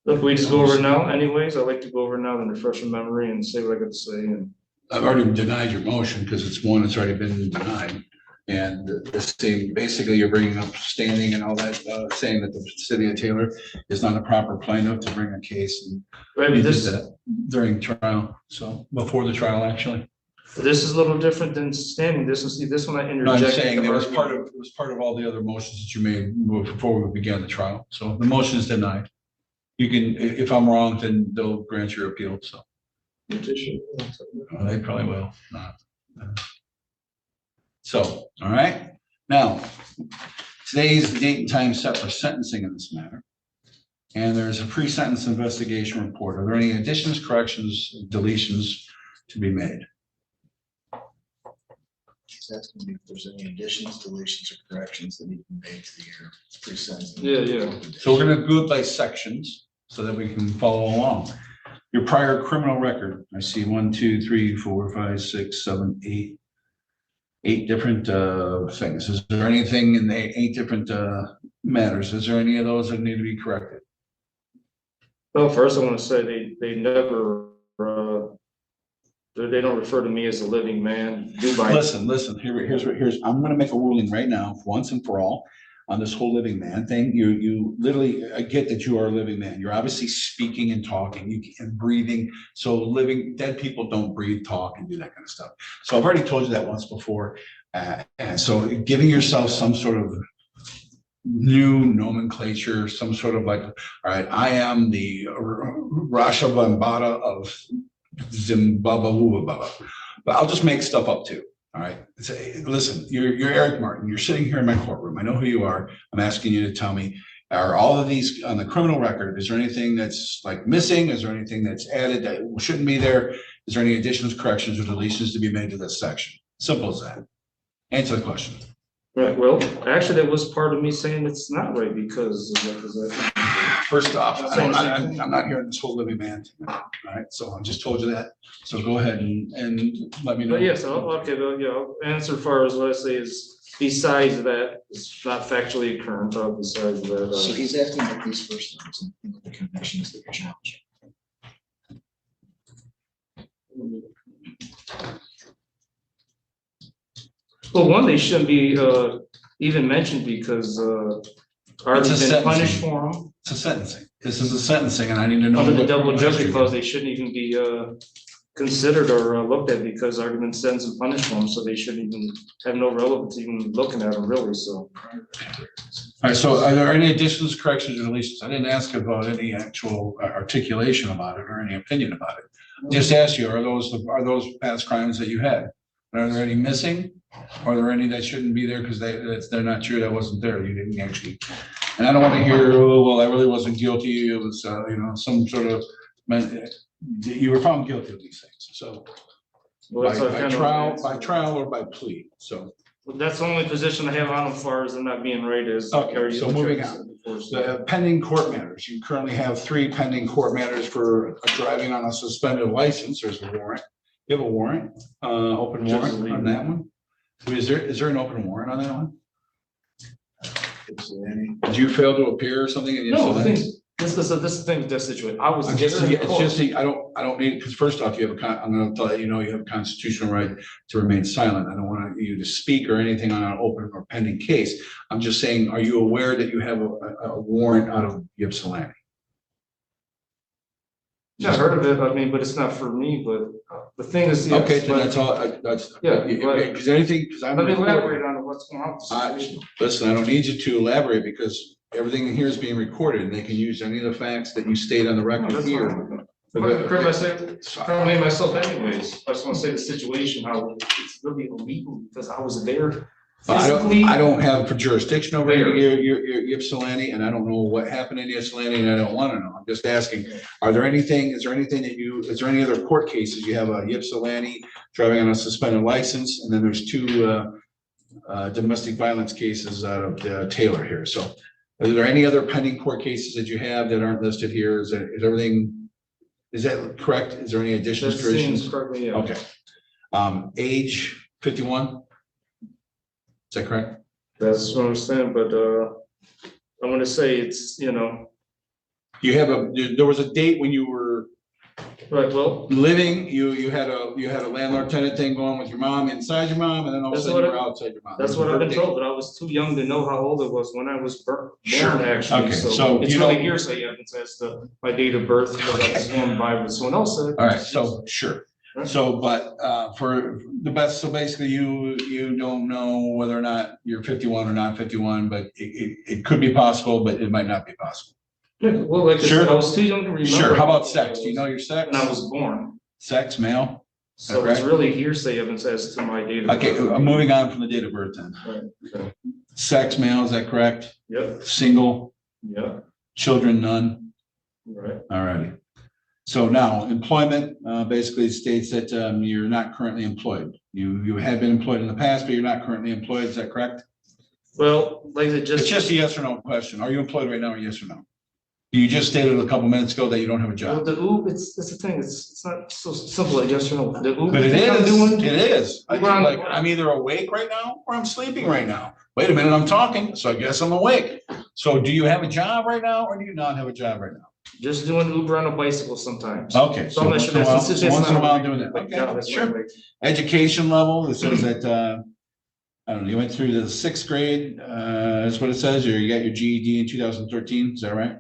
Look, we just go over it now anyways. I like to go over it now and refresh my memory and say what I got to say. And I've already denied your motion because it's one that's already been denied. And the same, basically you're bringing up standing and all that, saying that the city of Taylor is not a proper plaintiff to bring a case. And right, you did that during trial, so before the trial, actually. This is a little different than standing. This one I No, I'm interjected. saying it was part of all the other motions that you made before we began the trial. So the motion is denied. You can, if I'm wrong, then they'll grant your appeal, so. They probably will. So, all right, now, today is the date and time set for sentencing in this matter. And there's a pre-sentence investigation report. Are there any additions, corrections, deletions to be made? That's gonna be if there's any additions, deletions, or corrections that need to be made to your pre-sentence. Yeah. So we're gonna do it by sections so that we can follow along. Your prior criminal record, I see 1, 2, 3, 4, 5, 6, 7, 8 different things. Is there anything in the 8 different matters? Is there any of those that need to be corrected? Well, first I want to say they never, they don't refer to me as a living man. Listen, here's, I'm gonna make a ruling right now, once and for all, on this whole living man thing. You literally, I get that you are a living man. You're obviously speaking and talking and breathing. So dead people don't breathe, talk, and do that kind of stuff. So I've already told you that once before. And so giving yourself some sort of new nomenclature, some sort of like, all right, I am the Rasha Bambata of Zimbabwe, but I'll just make stuff up too. All right. Say, listen, you're Eric Martin. You're sitting here in my courtroom. I know who you are. I'm asking you to tell me, are all of these on the criminal record? Is there anything that's like missing? Is there anything that's added that shouldn't be there? Is there any additions, corrections, or deletions to be made to this section? Simple as that. Answer the question. Right. Well, actually, that was part of me saying it's not right because First off, I'm not hearing this whole living man. All right. So I just told you that. So go ahead and let me know. But yes, okay, well, yeah, I'll answer as far as what I say is besides that, it's not factually current, besides that. So he's asking about these first ones and the convictions that are challenged. Well, one, they shouldn't be even mentioned because already been punished for them. It's a sentencing. This is a sentencing, and I need to know. Under the double jeopardy clause, they shouldn't even be considered or looked at because already been sentenced and punished for them, so they shouldn't even have no relevance even looking at them really. So. All right. So, are there any additions, corrections, or deletions? I didn't ask about any actual articulation about it or any opinion about it. Just ask you: are those past crimes that you had? Are there any missing? Are there any that shouldn't be there because they're not sure that wasn't there? You didn't actually. And I don't want to hear, oh, well, I really wasn't guilty. It was, some sort of, you were found guilty of these things. So Well, by trial or by plea. So that's the only position I have on them as far as them not being right is. okay, so moving on. The pending court matters. You currently have 3 pending court matters for driving on a suspended license. There's a warrant. You have a warrant, open warrant on that one. Is there an open warrant on that one? Did you fail to appear or something? In No, the Ypsilanti? thing, this is the thing with that situation. I was It's just, there in it's court. just, I don't need, because first off, you have I'm gonna let you know you have a constitutional right to remain silent. I don't want you to speak or anything on an open or pending case. I'm just saying, are you aware that you have a warrant out of Ypsilanti? Yeah, I heard of it, I mean, but it's not for me, but the thing is. yes, Okay, then but- that's all, that's. Yeah, Because anything, because I'm. Let me recording. elaborate on what's going on with the situation. Listen, I don't need you to elaborate because everything in here is being recorded and they can use any of the facts that you state on the record That's here. fine. But criminate myself anyways. I just want to say the situation, how it's really illegal because I was there. I physically. don't have for jurisdiction over There. your Ypsilanti, and I don't know what happened in Ypsilanti, and I don't want to know. I'm just asking, is there anything is there any other court cases? You have a Ypsilanti driving on a suspended license, and then there's two domestic violence cases out of Taylor here. So are there any other pending court cases that you have that aren't listed here? Is that correct? Is there any additional That seems jurisdictions? correctly, yeah. Okay. Age 51? Is that correct? That's what I'm saying, but I'm gonna say it's, You have there was a date when you were right, well, living, you had a landlord tenant thing going with your mom, inside your mom, and then all of a That's sudden you what were outside your mom. that's what I've been told, but I was too young to know how old it was when I was born, Sure. actually. Okay, so So it's you really don't- hearsay evidence as to my date of birth, because I was going by what someone else said. All right, so sure. So, but for the best, so basically you don't know whether or not you're 51 or not 51, but it could be possible, but it might not be possible. Yeah, well, like I Sure. said, I was too young to remember. Sure. How about sex? Do you know your sex? When I was born, Sex, male? so it's Okay. really hearsay evidence as to my date of birth. Okay, I'm moving on from the date of birth then. Right, okay. Sex, male, is that correct? Yep, Single, yeah, children, none? right. All righty. So now employment basically states that you're not currently employed. You had been employed in the past, but you're not currently employed. Is that correct? Well, like I It's just. just a yes or no question. Are you employed right now or yes or no? You just stated a couple minutes ago that you don't have a Well, job. the OOB, it's the thing, it's not so simple, like yes or no. The OOB But it thing I'm is, doing- it is. I We're on- like, I'm either awake right now or I'm sleeping right now. Wait a minute, I'm talking, so I guess I'm awake. So do you have a job right now or do you not have a job right now? Just doing Uber on a bicycle sometimes. Okay, So so I'm not once sure in a while, that's. once that's in a not while what- doing that. like, Okay, yeah, that's sure. what I like. Education level, it says that, I don't know, you went through the 6th grade, that's what it says, or you got your GED in 2013, is that right?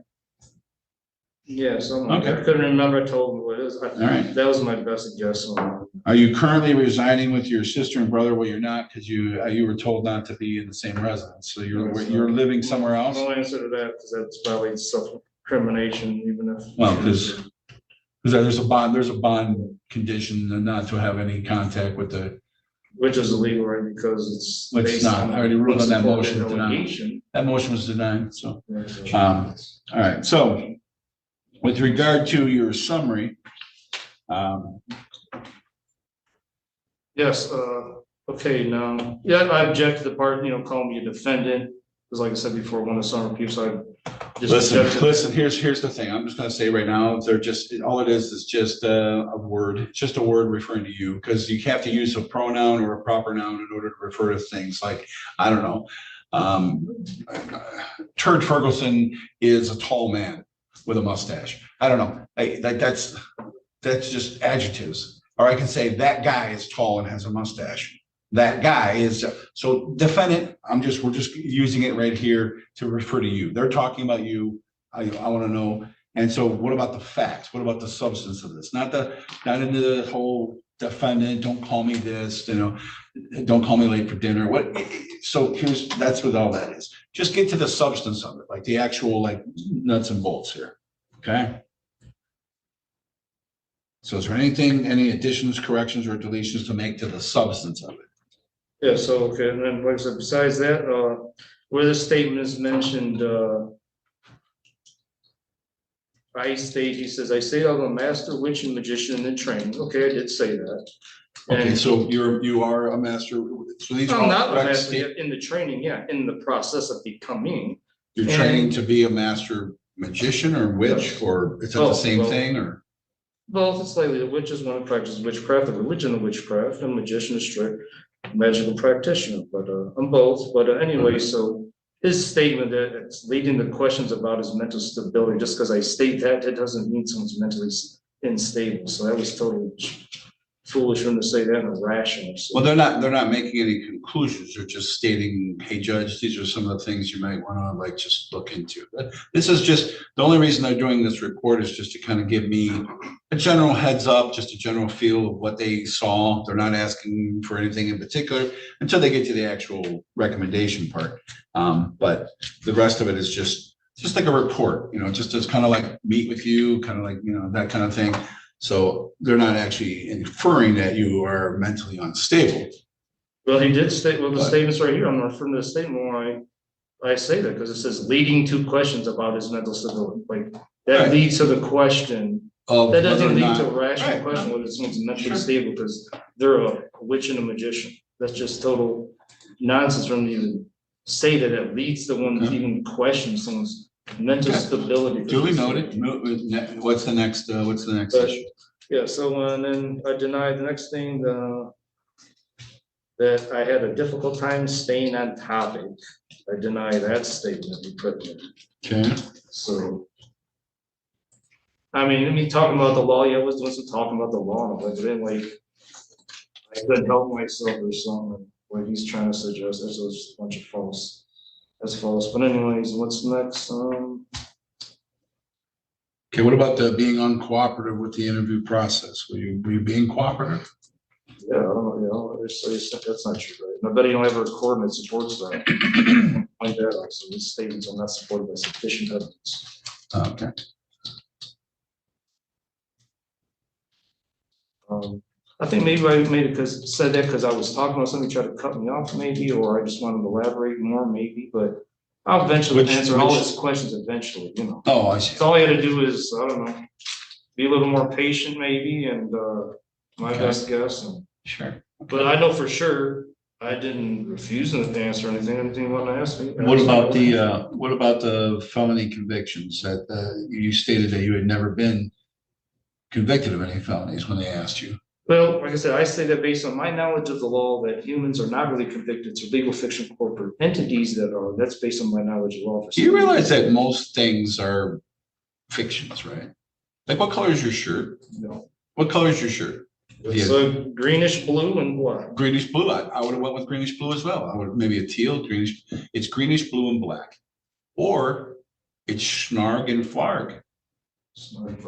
Yeah, something like that. Okay. I couldn't remember, I told him what it is. All right. That was my best guess on. Are you currently residing with your sister and brother? Well, you're not, because you were told not to be in the same residence, so you're living somewhere else? No answer to that, because that's probably self-incrimination, even if. Well, because there's a bond condition not to have any contact with the, Which is illegal, right, because it's. It's based not. I already ruled on that unsupported motion tonight. allegation. that motion was denied, so. Right. All right, so with regard to your summary, Yes, okay, now, yeah, I object to the part, calling me a defendant, because like I said before, one of the summer people, so I just. object to- listen, here's the thing. I'm just gonna say right now, they're just, all it is just a word. It's just a word referring to you, because you have to use a pronoun or a proper noun in order to refer to things like, I don't know. Turd Ferguson is a tall man with a mustache. I don't know. That's just adjectives. Or I can say that guy is tall and has a mustache. That guy is, so defendant, we're just using it right here to refer to you. They're talking about you. I want to know. And so what about the facts? What about the substance of this? Not into the whole defendant, don't call me this, don't call me late for dinner. So that's what all that is. Just get to the substance of it, like the actual nuts and bolts here. Okay. So is there any additions, corrections, or deletions to make to the substance of it? Yeah, so, okay, and then, like I said, besides that, where the statement is mentioned, he says, I say I'm a master witch and magician in training. Okay, I did say that. Okay, And- so you are a master. So these are I'm all not a correct master state- yet, in the training, yeah, in the process of becoming. You're training to be a master magician or witch, or is that the same thing, or? Well, it's slightly, the witch is one who practices witchcraft, the religion of witchcraft, and magician is strict magical practitioner, but I'm both, but anyway, so his statement that it's leading to questions about his mental stability, just because I state that, it doesn't mean someone's mentally unstable. So that was totally foolish for him to say that and irrational. So. Well, they're not making any conclusions. They're just stating, hey, judge, these are some of the things you might want to like just look into. But this is just the only reason they're doing this report is just to kind of give me a general heads up, just a general feel of what they saw. They're not asking for anything in particular until they get to the actual recommendation part. But the rest of it is just like a report, you know, just as kind of like meet with you, kind of like, you know, that kind of thing. So they're not actually inferring that you are mentally unstable. Well, he did state, well, the statement's right here. I'm referring to the statement when I say that, because it says leading to questions about his mental stability. Like that Right. leads to the question. Of That doesn't lead not, to a rational right, question whether someone's mentally Sure. stable, because they're a witch and a magician. That's just total nonsense for them to even say that it leads to one to even question someone's mental stability. duly noted. What's the next issue? Yeah, so and then I denied the next thing, that I had a difficult time staying on topic. I deny that statement he put in. Okay. So, I mean, me talking about the law, yeah, I was doing some talking about the law, but then like, I couldn't help myself or something, what he's trying to suggest, that's just a bunch of false. That's false, but anyways, what's next? Okay, what about the being uncooperative with the interview process? Were you being cooperative? Yeah, I don't know, you know, that's not true, right? I bet you don't have a record that supports that. Point that out, so these statements are not supported by sufficient evidence. Okay. I think maybe I made it said that because I was talking about somebody tried to cut me off maybe, or I just wanted to elaborate more maybe, but I'll eventually answer all his questions eventually, you know. Oh, I see. So all you had to do is, I don't know, be a little more patient maybe, and my best guess. And, Sure. but I know for sure I didn't refuse to answer anything you want to ask me. What about the felony convictions that you stated that you had never been convicted of any felonies when they asked you? Well, like I said, I say that based on my knowledge of the law, that humans are not really convicted to legal fiction corporate entities that are. That's based on my knowledge of law. Do you realize that most things are fictions, right? Like, what color is your shirt? No. What color is your shirt? It's a greenish blue and black. Greenish blue. I would have went with greenish blue as well. I would maybe a teal, greenish. It's greenish blue and black, or it's schnarg and flarg.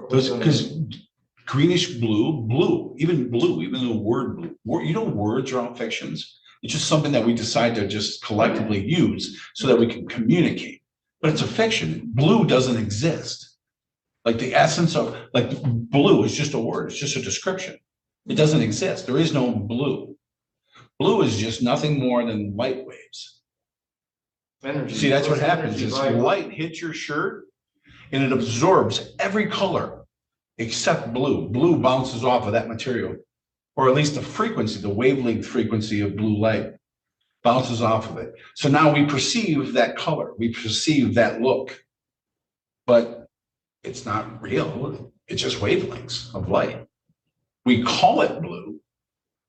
Because greenish blue, even the word blue. You know, words are all fictions. It's just something that we decide to just collectively use so that we can communicate. But it's a fiction. Blue doesn't exist. Like the essence of like blue is just a word. It's just a description. It doesn't exist. There is no blue. Blue is just nothing more than light waves. Energy. See, that's what happens. Energy Is vibe. light hits your shirt and it absorbs every color except blue. Blue bounces off of that material, or at least the frequency, the wavelength frequency of blue light bounces off of it. So now we perceive that color, we perceive that look, but it's not real. It's just wavelengths of light. We call it blue.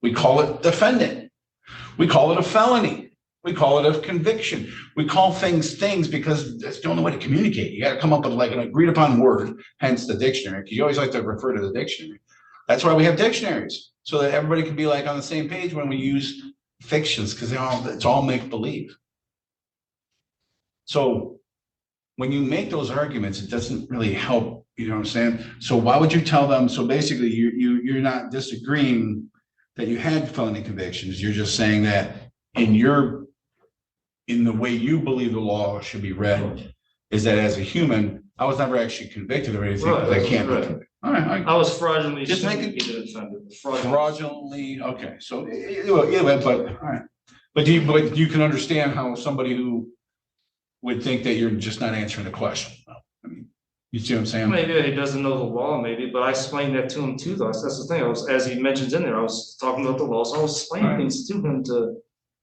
We call it defendant. We call it a felony. We call it a conviction. We call things because that's the only way to communicate. You got to come up with like an agreed upon word, hence the dictionary, because you always like to refer to the dictionary. That's why we have dictionaries, so that everybody can be like on the same page when we use fictions, because it's all make believe. So when you make those arguments, it doesn't really help. You know what I'm saying? So why would you tell them? So basically, you're not disagreeing that you had felony convictions. You're just saying that in the way you believe the law should be read, is that as a human, I was never actually convicted or anything, because I can't be convicted. All right, I was fraudulently Just make it- defended. fraudulently. Okay, so yeah, but all right. But you can understand how somebody who would think that you're just not answering the question. I mean, you see what I'm saying? Maybe he doesn't know the law, maybe, but I explained that to him too, though. That's the thing. As he mentions in there, I was talking about the law, so I was explaining things to him to.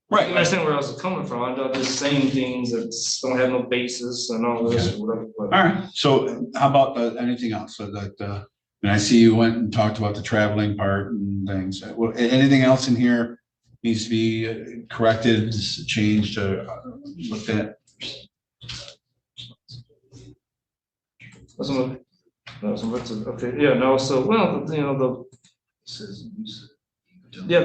Right. You understand where I was coming from? I'm not just saying things that don't have no basis and all this. Okay. Or whatever. All right. So how about anything else? So that and I see you went and talked about the traveling part and things. Well, anything else in here needs to be corrected, changed, looked at? Okay, yeah, no, so, well, you know, Yeah,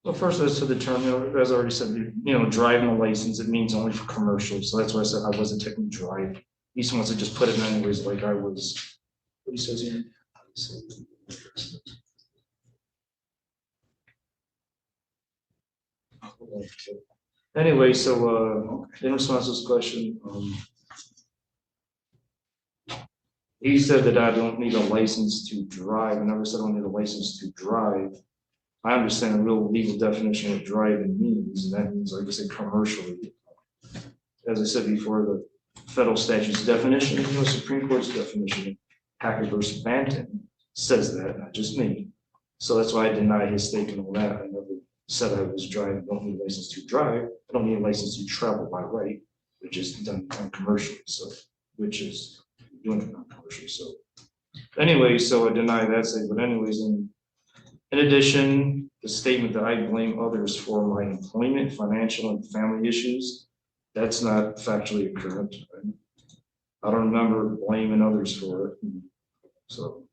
well, first, as to the term, you know, as I already said, you know, driving a license, it means only for commercial, so that's why I said I wasn't technically driving. He just wants to just put it in anyways, like I was, what he says here. Anyway, so, in response to this question, he said that I don't need a license to drive. I never said I don't need a license to drive. I understand the real legal definition of driving means, and that means, like I said, commercially. As I said before, the federal statute's definition, the US Supreme Court's definition, Hacker versus Banton, says that, not just me. So that's why I deny his statement on that. I never said I was driving, don't need a license to drive. I don't need a license to travel by right, which is done on commercial, so, which is doing it on commercial, so. Anyway, so I deny that statement, but anyways, in addition, the statement that I blame others for my employment, financial, and family issues, that's not factually occurrent. I don't remember blaming others for it. So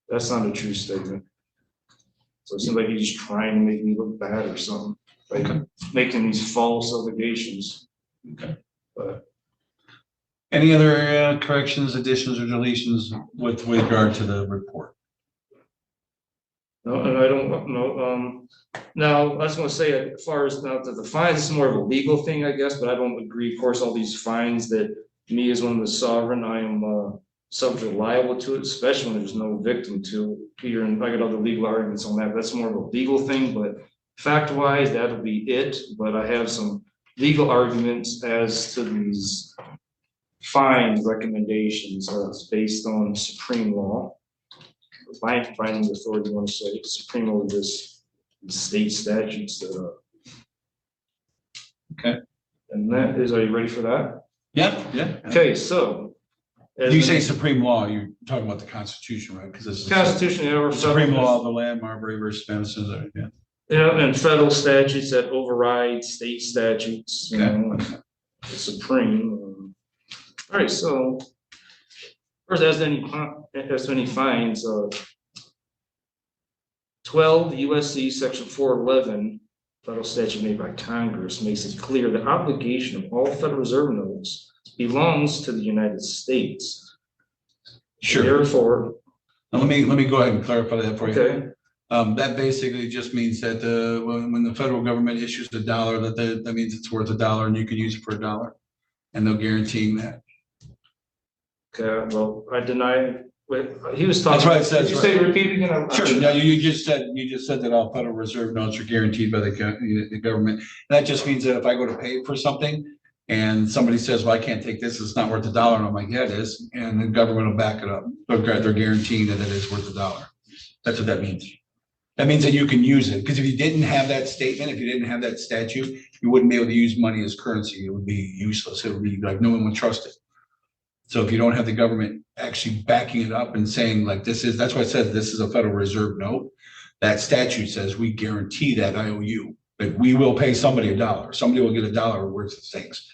that's not a true statement. So it seems like he's trying to make me look bad or something, like making these false allegations. Okay. But Any other corrections, additions, or deletions with regard to the report? no, and I don't know. Now, I was going to say, as far as now the fines, it's more of a legal thing, I guess, but I don't agree. Of course, all these fines that me as one of the sovereign, I am subject liable to it, especially when there's no victim to here. And I got other legal arguments on that. That's more of a legal thing, but fact-wise, that'll be it. But I have some legal arguments as to these fine recommendations based on Supreme law. Finding authority, you want to say Supreme law of this state statutes that Okay. And that is, are you ready for that? Yeah, yeah. Okay, so. You say supreme law, you're talking about the Constitution, right? Because this is Constitution, yeah, or Supreme law of the land, Marbury versus Madison, yeah. Yeah, and federal statutes that override state statutes, you Okay. know, the Supreme. All right, so first, as to any fines, 12 USC section 411, federal statute made by Congress, makes it clear the obligation of all Federal Reserve notes belongs to the United States. Sure. Therefore, Now, let me go ahead and clarify that for you. okay. That basically just means that when the federal government issues $1, that means it's worth $1 and you can use it for $1, and they'll guarantee that. Okay, well, I deny. Wait, he was talking. That's what it says, Did you right. say repeat again? Sure. No, you just said that all Federal Reserve notes are guaranteed by the government. That just means that if I go to pay for something and somebody says, well, I can't take this, it's not worth $1, and I'm like, yeah, it is, and the government will back it up. They're guaranteeing that it is worth $1. That's what that means. That means that you can use it, because if you didn't have that statement, if you didn't have that statute, you wouldn't be able to use money as currency. It would be useless. It would be like no one would trust it. So if you don't have the government actually backing it up and saying like that's why I said this is a Federal Reserve note. That statute says we guarantee that IOU, that we will pay somebody $1. Somebody will get $1 worth of things.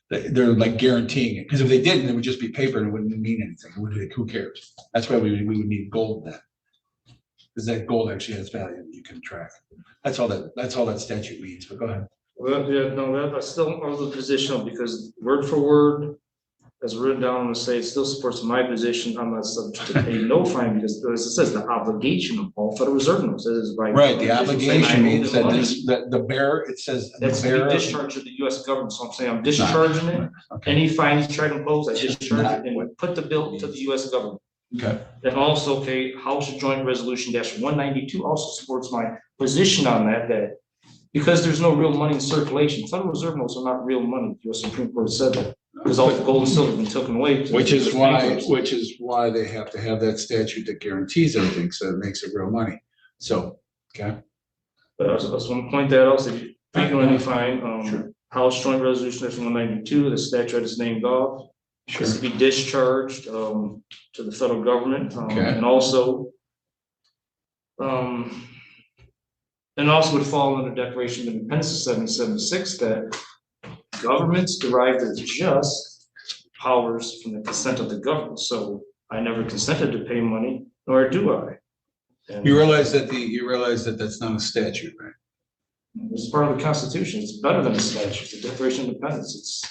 They're like guaranteeing it, because if they didn't, it would just be paper and it wouldn't mean anything. It would, who cares? That's why we would need gold then, because that gold actually has value that you can track. That's all that statute means. But go ahead. Well, yeah, no, that's still of the position, because word for word, as written down on the site, still supports my position. I'm not subject to pay no fine, because as it says, the obligation of all Federal Reserve notes is by Right, the obligation means that money. the bearer, it says the That's to be bearer. discharged to the US government. So I'm saying I'm discharging it. Okay. Any fine you try to impose, I discharge it and put the bill to the US government. Okay. And also, okay, House Joint Resolution -192 also supports my position on that because there's no real money in circulation, Federal Reserve notes are not real money. The US Supreme Court said that, because all the gold and silver have been taken away. Which is why they have to have that statute that guarantees everything, so it makes it real money. So, okay. But I just want to point that out, so if you can only find, Sure. House Joint Resolution -192, the statute is named off. is to be discharged to the federal government, Okay. and also would fall under the Declaration of Independence of 1776 that governments derive their just powers from the consent of the government. So I never consented to pay money, nor do I. And You realize that that's not a statute, right? it's part of the Constitution. It's better than a statute. The Declaration of Independence. It's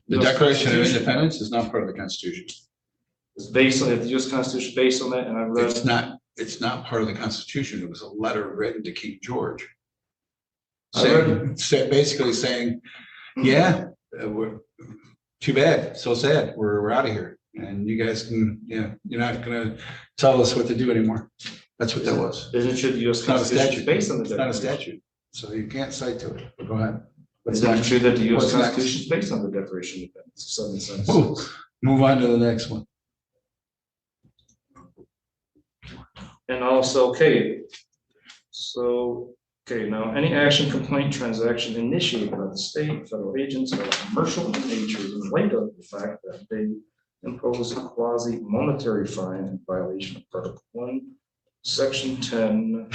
The US Declaration of Constitution. Independence is not part of the Constitution. It's based on the U.S. Constitution, based on that, and I read. It's not part of the Constitution. It was a letter written to King George. Basically saying, yeah, we're too bad, so sad, we're out of here. And you guys can, you're not gonna tell us what to do anymore. That's what that was. Isn't the U.S. It's not a Constitution statute. based on the It's not a Declaration? statute, so you can't cite to it. But go ahead. What's Is it next? true that the U.S. What's next? Constitution is based on the Declaration of Independence of 1776? Ooh, move on to the next one. And also, now any action, complaint, transaction initiated by the state, federal agents, or commercial in nature in light of the fact that they impose a quasi monetary fine in violation of Article 1, Section 10,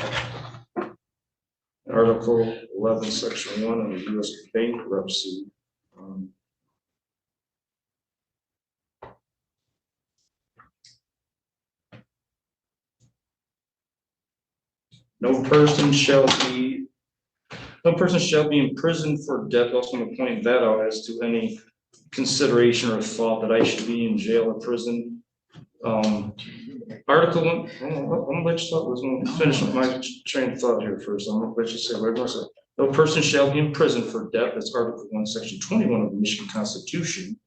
Article 11, Section 1 of the U.S. bankruptcy. No person shall be imprisoned for debt. Also, I'm pointing that out as to any consideration or thought that I should be in jail or prison. Article 1, I'm gonna let you talk. I'm gonna finish my train of thought here first. I'm gonna let you say what I'm gonna say. No person shall be imprisoned for debt. That's Article 1, Section 21 of the Michigan Constitution.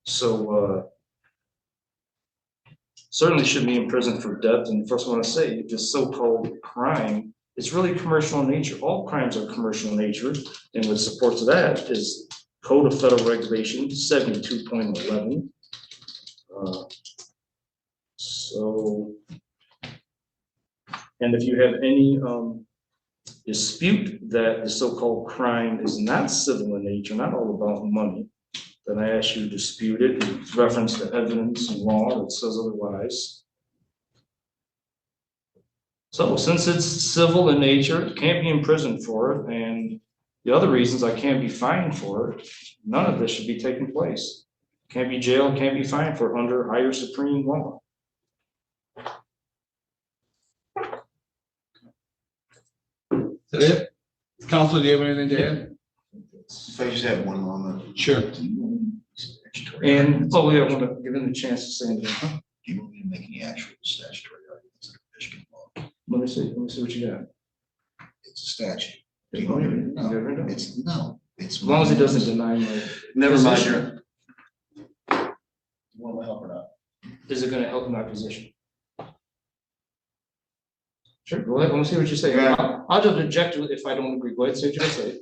So certainly should be imprisoned for debt. And first I want to say, this so-called crime, it's really commercial in nature. All crimes are commercial in nature. And what supports that is Code of Federal Regulation 72.11. And if you have any dispute that the so-called crime is not civil in nature, not all about money, then I ask you to dispute it in reference to evidence and law that says otherwise. So since it's civil in nature, it can't be imprisoned for it, and the other reasons I can't be fined for it, none of this should be taking place. Can't be jailed, can't be fined for it under higher supreme law. Is that it? Counsel, do you have anything to add? If I just have one moment. Sure. And, oh, yeah, I want to give him the chance to say anything. Huh? Do you want me to make any actual statutory arguments under Michigan law? Let me see what you got. It's a statute. No, It's no. It's as long as he doesn't deny my. Never mind. position. You want my help or not? Is it gonna help my position? Sure, go ahead, let me see what you say. Yeah. I'll just object to it if I don't agree. Go ahead, say what you say.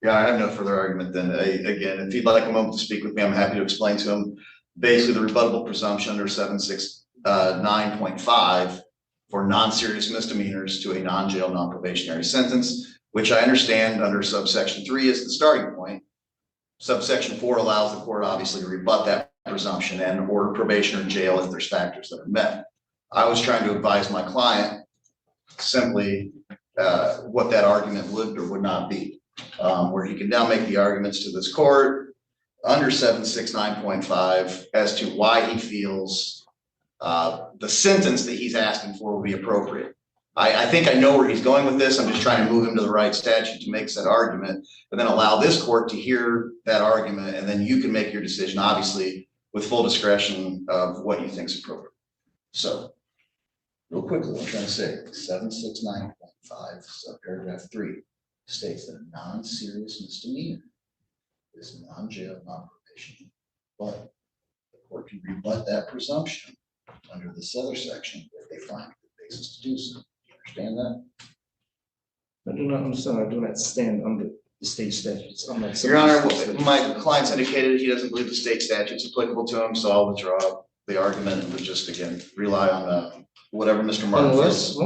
Yeah, I have no further argument then. Again, if he'd like a moment to speak with me, I'm happy to explain to him basically the rebuttable presumption under 769.5 for non-serious misdemeanors to a non-jail, non-probationary sentence, which I understand under subsection 3 is the starting point. Subsection 4 allows the court obviously to rebut that presumption and order probation or jail if there's factors that are met. I was trying to advise my client simply what that argument would or would not be. Where he can now make the arguments to this court under 769.5 as to why he feels the sentence that he's asking for will be appropriate. I think I know where he's going with this. I'm just trying to move him to the right statute to make said argument, but then allow this court to hear that argument, and then you can make your decision, obviously, with full discretion of what you think is appropriate. So, real quickly, what I'm trying to say, 769.5, subparagraph 3. States that a non-serious misdemeanor is non-jail, non-probation, but the court can rebut that presumption under this other section if they find the basis to do so. You understand that? I do not understand. I do not stand under the state statutes. I'm not. Your Honor, my client's indicated he doesn't believe the state statute's applicable to him, so I'll withdraw the argument and would just, again, rely on whatever Mr. Martin feels.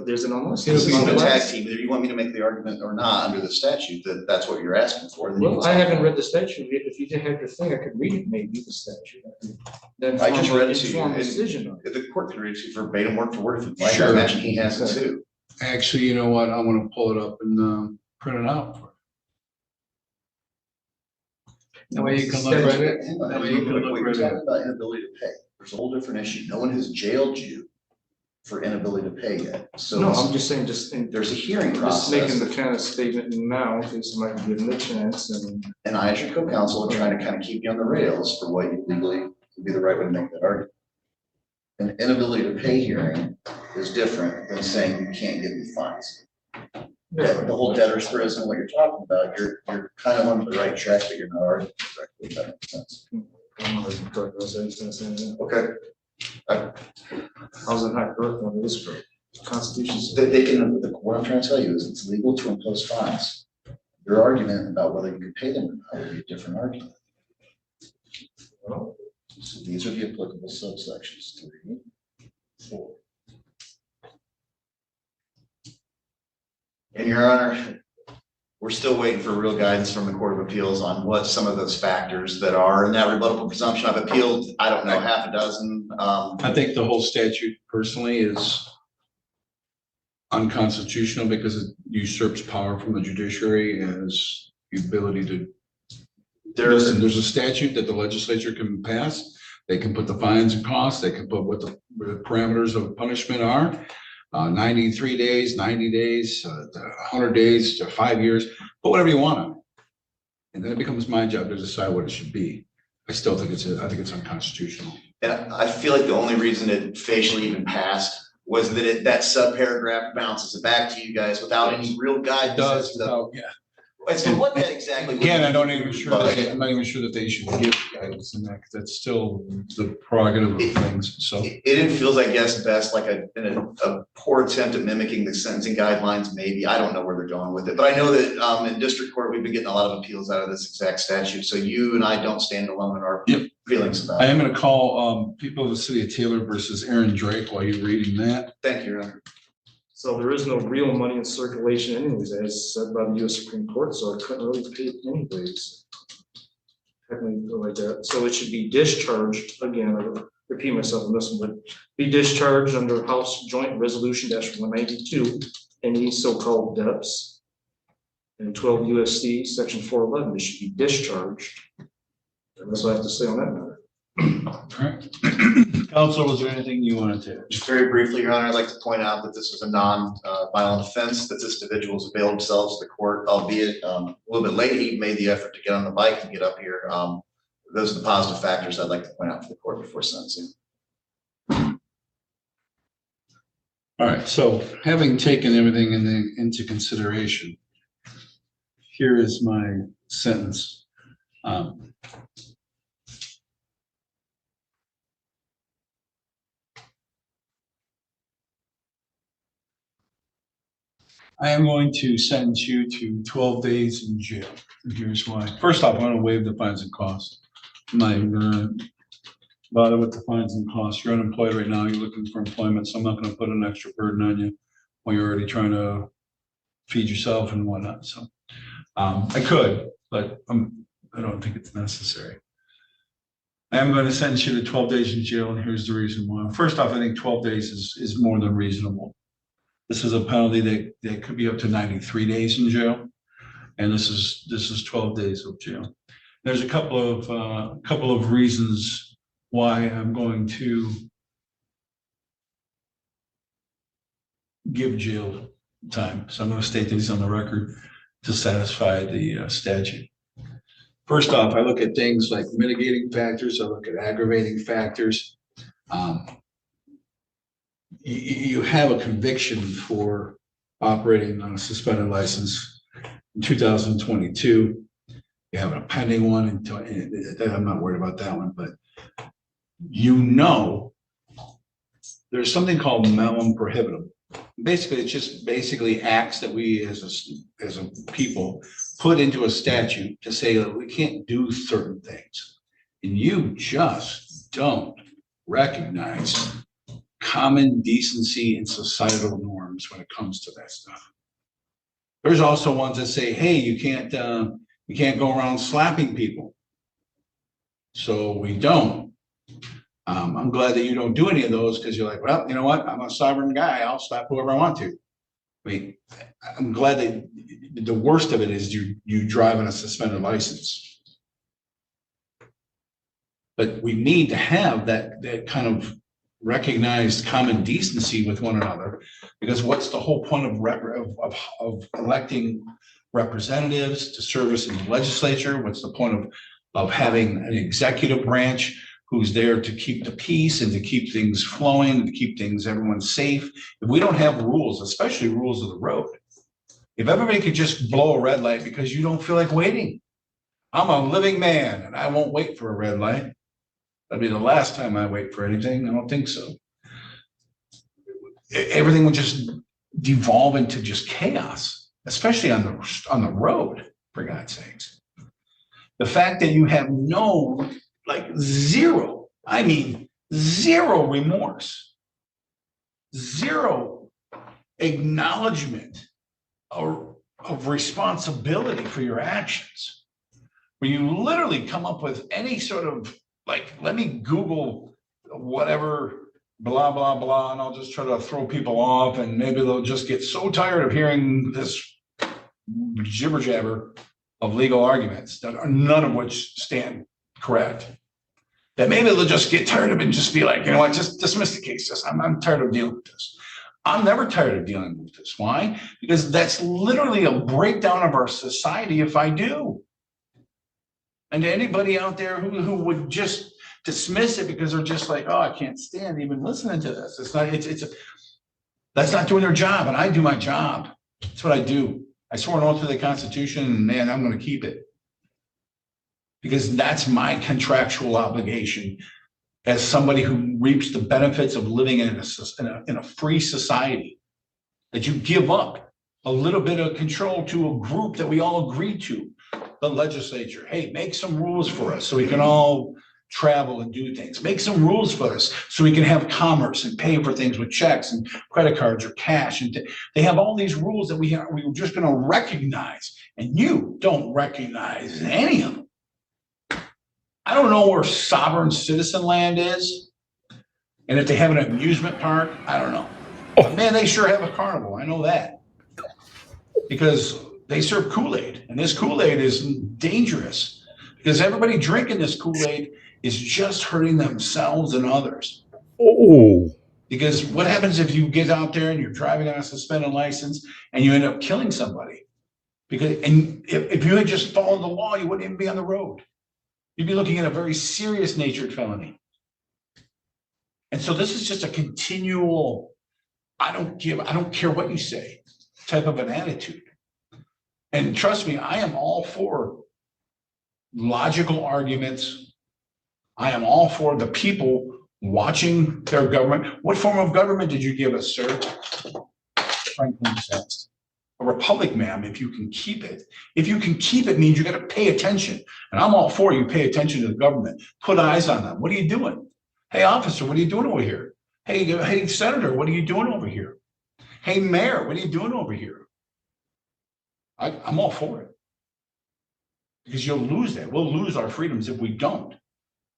There's an unless. This is a tag team. Either you want me to make the argument or not under the statute, that's what you're asking for. Then you Well, can I say- haven't read the statute. If you did have your thing, I could read it, maybe the statute. Then I just form read an it to you. informed decision on it. The court can read it to you verbatim, word for word, if you'd like. I Sure. imagine he has it too. Actually, you know what? I want to pull it up and print it out. That way you can look at it. Hang on, That way you can wait, look we're right at talking it. about inability to pay. There's a whole different issue. No one has jailed you for inability to pay yet. So No, I'm just saying, there's a hearing just making process. the kind of statement now, in case somebody can give them a chance and. And I, as your co-counsel, are trying to kind of keep you on the rails for what you legally would be the right way to make that argument. An inability to pay hearing is different than saying you can't give me fines. The whole debtor's prison, what you're talking about, you're kind of on the right track, but you're not arguing correctly. If that makes sense. Okay. How's it not correct when it is correct? Constitution. What I'm trying to tell you is it's legal to impose fines. Your argument about whether you can pay them or not would be a different argument. So these are the applicable subsections 3, 4. And Your Honor, we're still waiting for real guidance from the Court of Appeals on what some of those factors that are in that rebuttable presumption. I've appealed, I don't know, half a dozen. I think the whole statute personally is unconstitutional because it usurps power from the judiciary as the ability to. Listen, there's a statute that the legislature can pass. They can put the fines and costs. They can put what the parameters of punishment are. 93 days, 90 days, 100 days to 5 years, put whatever you want on it. And then it becomes my job to decide what it should be. I still think I think it's unconstitutional. And I feel like the only reason it facially even passed was that that subparagraph bounces it back to you guys without any real guidance. as to- Yeah. As to what that exactly. Again, would I'm not be, even sure but- that, I'm not even sure that they should give guidance in that, because that's still the prerogative of things, so. It feels, I guess, best like a poor attempt at mimicking the sentencing guidelines, maybe. I don't know where they're going with it, but I know that in district court, we've been getting a lot of appeals out of this exact statute. So you and I don't stand alone in our Yep. feelings about I it. am gonna call people of the city of Taylor versus Aaron Drake while you're reading that. Thank you, Your Honor. So there is no real money in circulation anyways, as said by the US Supreme Court, so I couldn't really pay it anyways. Technically like that, so it should be discharged, again, I repeat myself on this one, but be discharged under House Joint Resolution -192, any so-called debts. And 12 USC Section 411, it should be discharged. And that's what I have to say on that matter. Counsel, was there anything you wanted to? Just very briefly, Your Honor, I'd like to point out that this is a non-violent offense, that this individual has availed himself to the court, albeit a little bit late. He made the effort to get on the bike and get up here. Those are the positive factors I'd like to point out to the court before sentencing. All right, so having taken everything into consideration, here is my sentence. I am going to sentence you to 12 days in jail. And here's why. First off, I'm going to waive the fines and costs. I'm not even gonna bother with the fines and costs. You're unemployed right now. You're looking for employment, so I'm not going to put an extra burden on you when you're already trying to feed yourself and whatnot. So I could, but I don't think it's necessary. I am going to sentence you to 12 days in jail, and here's the reason why. First off, I think 12 days is more than reasonable. This is a penalty that could be up to 93 days in jail, and this is 12 days of jail. There's a couple of reasons why I'm going to give jail time. So I'm going to state these on the record to satisfy the statute. First off, I look at things like mitigating factors. I look at aggravating factors. You have a conviction for operating on a suspended license in 2022. You have a pending one, and I'm not worried about that one, but there's something called malum prohibitum. Basically, it's just acts that we as a people put into a statute to say that we can't do certain things, and you just don't recognize common decency and societal norms when it comes to that stuff. There's also ones that say, hey, you can't go around slapping people. So we don't. I'm glad that you don't do any of those, because you're like, well, you know what? I'm a sovereign guy. I'll slap whoever I want to. I mean, I'm glad that the worst of it is you drive on a suspended license. But we need to have that kind of recognized common decency with one another, because what's the whole point of electing representatives to service in the legislature? What's the point of having an executive branch who's there to keep the peace and to keep things flowing and to keep everyone safe? If we don't have rules, especially rules of the road, if everybody could just blow a red light because you don't feel like waiting. I'm a living man and I won't wait for a red light. That'd be the last time I wait for anything. I don't think so. Everything would just devolve into just chaos, especially on the road, for God's sakes. The fact that you have no, zero, I mean, zero remorse, zero acknowledgement of responsibility for your actions, where you literally come up with any sort of, let me Google whatever, blah, blah, blah, and I'll just try to throw people off, and maybe they'll just get so tired of hearing this jibber jabber of legal arguments that are none of which stand correct, that maybe they'll just get tired of it and just be like, you know what, just dismiss the case. I'm tired of dealing with this. I'm never tired of dealing with this. Why? Because that's literally a breakdown of our society if I do. And to anybody out there who would just dismiss it because they're just like, oh, I can't stand even listening to this. That's not doing their job, and I do my job. That's what I do. I swore an oath to the Constitution, and man, I'm going to keep it. Because that's my contractual obligation as somebody who reaps the benefits of living in a free society, that you give up a little bit of control to a group that we all agree to, the legislature. Hey, make some rules for us so we can all travel and do things. Make some rules for us so we can have commerce and pay for things with checks and credit cards or cash. And they have all these rules that we're just going to recognize, and you don't recognize any of them. I don't know where sovereign citizen land is, and if they have an amusement park, I don't know. But man, they sure have a carnival. I know that, because they serve Kool-Aid, and this Kool-Aid is dangerous, because everybody drinking this Kool-Aid is just hurting themselves and others. Oh, Because what happens if you get out there and you're driving on a suspended license and you end up killing somebody? And if you had just followed the law, you wouldn't even be on the road. You'd be looking at a very serious natured felony. And so this is just a continual, I don't care what you say type of an attitude. And trust me, I am all for logical arguments. I am all for the people watching their government. What form of government did you give us, sir? Franklin says. A republic, ma'am, if you can keep it. If you can keep it means you got to pay attention. And I'm all for you pay attention to the government. Put eyes on them. What are you doing? Hey, officer, what are you doing over here? Hey, senator, what are you doing over here? Hey, mayor, what are you doing over here? I'm all for it. Because you'll lose that. We'll lose our freedoms if we don't.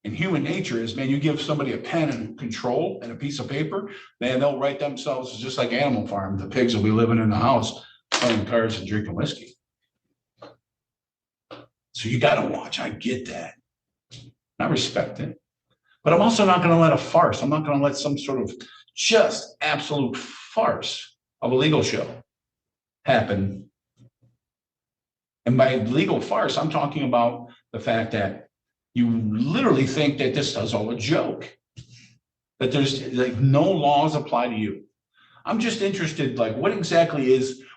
And human nature is, man, you give somebody a pen and control and a piece of paper, man, they'll write themselves just like Animal Farm. The pigs will be living in the house, playing cards and drinking whiskey. So you got to watch. I get that. I respect it. But I'm also not going to let a farce. I'm not going to let some sort of just absolute farce of a legal show happen. And by legal farce, I'm talking about the fact that you literally think that this is all a joke, that there's no laws apply to you. I'm just interested,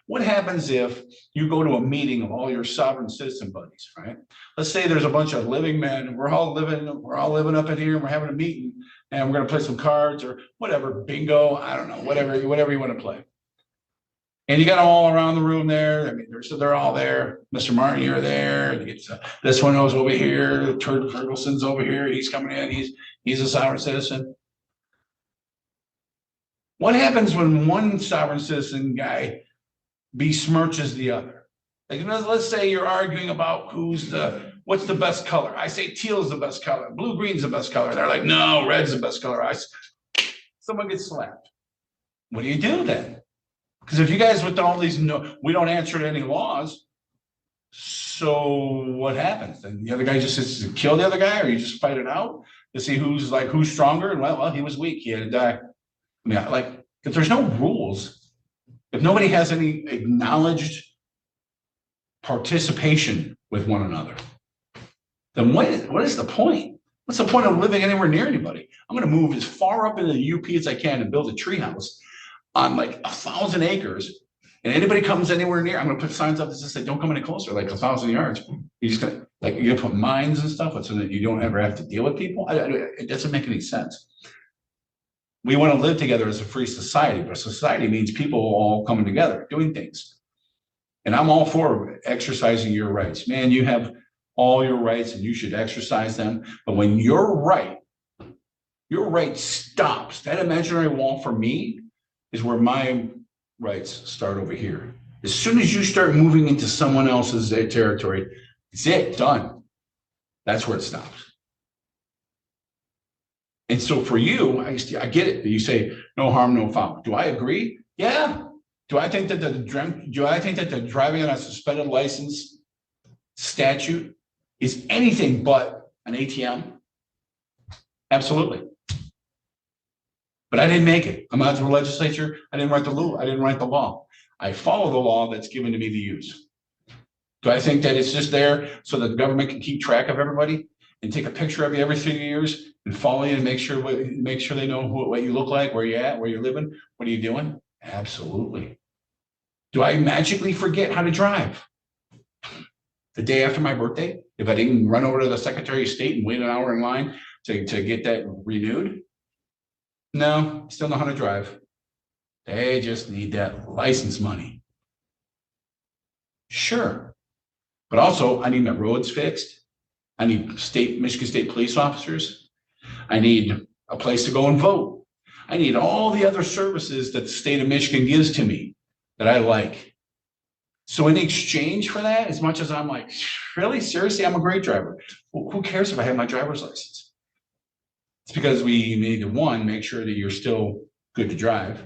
what happens if you go to a meeting of all your sovereign citizen buddies, right? Let's say there's a bunch of living men, and we're all living up in here, and we're having a meeting, and we're going to play some cards or whatever, bingo, I don't know, whatever you want to play. And you got them all around the room there. I mean, they're all there. Mr. Martin, you're there. You get this one goes over here. Ferguson's over here. He's coming in. He's a sovereign citizen. What happens when one sovereign citizen guy besmirches the other? Like, let's say you're arguing about what's the best color. I say teal is the best color, blue green's the best color. They're like, no, red's the best color. Someone gets slapped. What do you do then? Because if you guys with all these, no, we don't answer to any laws. So what happens? Then the other guy just sits to kill the other guy, or you just fight it out to see who's stronger. And well, he was weak. He had to die. I mean, like, if there's no rules, if nobody has any acknowledged participation with one another, then what is the point? What's the point of living anywhere near anybody? I'm going to move as far up into the UP as I can and build a treehouse on like 1,000 acres. And anybody comes anywhere near, I'm going to put signs up that just say, don't come any closer, like 1,000 yards. You're just going to, like, you're going to put mines and stuff so that you don't ever have to deal with people. It doesn't make any sense. We want to live together as a free society, but society means people all coming together, doing things. And I'm all for exercising your rights. Man, you have all your rights and you should exercise them. But when your right stops, that imaginary wall for me is where my rights start over here. As soon as you start moving into someone else's territory, it's it, done. That's where it stops. And so for you, I get it. You say no harm, no foul. Do I agree? Yeah. Do I think that the driving on a suspended license statute is anything but an ATM? Absolutely. But I didn't make it. I'm not the legislature. I didn't write the law. I didn't write the law. I follow the law that's given to me to use. Do I think that it's just there so that the government can keep track of everybody and take a picture of you every 3 years and follow you and make sure they know what you look like, where you're at, where you're living, what are you doing? Absolutely. Do I magically forget how to drive the day after my birthday if I didn't run over to the Secretary of State and wait an hour in line to get that renewed? No, still know how to drive. They just need that license money. Sure. But also, I need my roads fixed. I need Michigan State police officers. I need a place to go and vote. I need all the other services that the state of Michigan gives to me that I like. So in exchange for that, as much as I'm like, really, seriously, I'm a great driver. Well, who cares if I have my driver's license? It's because we need to, one, make sure that you're still good to drive.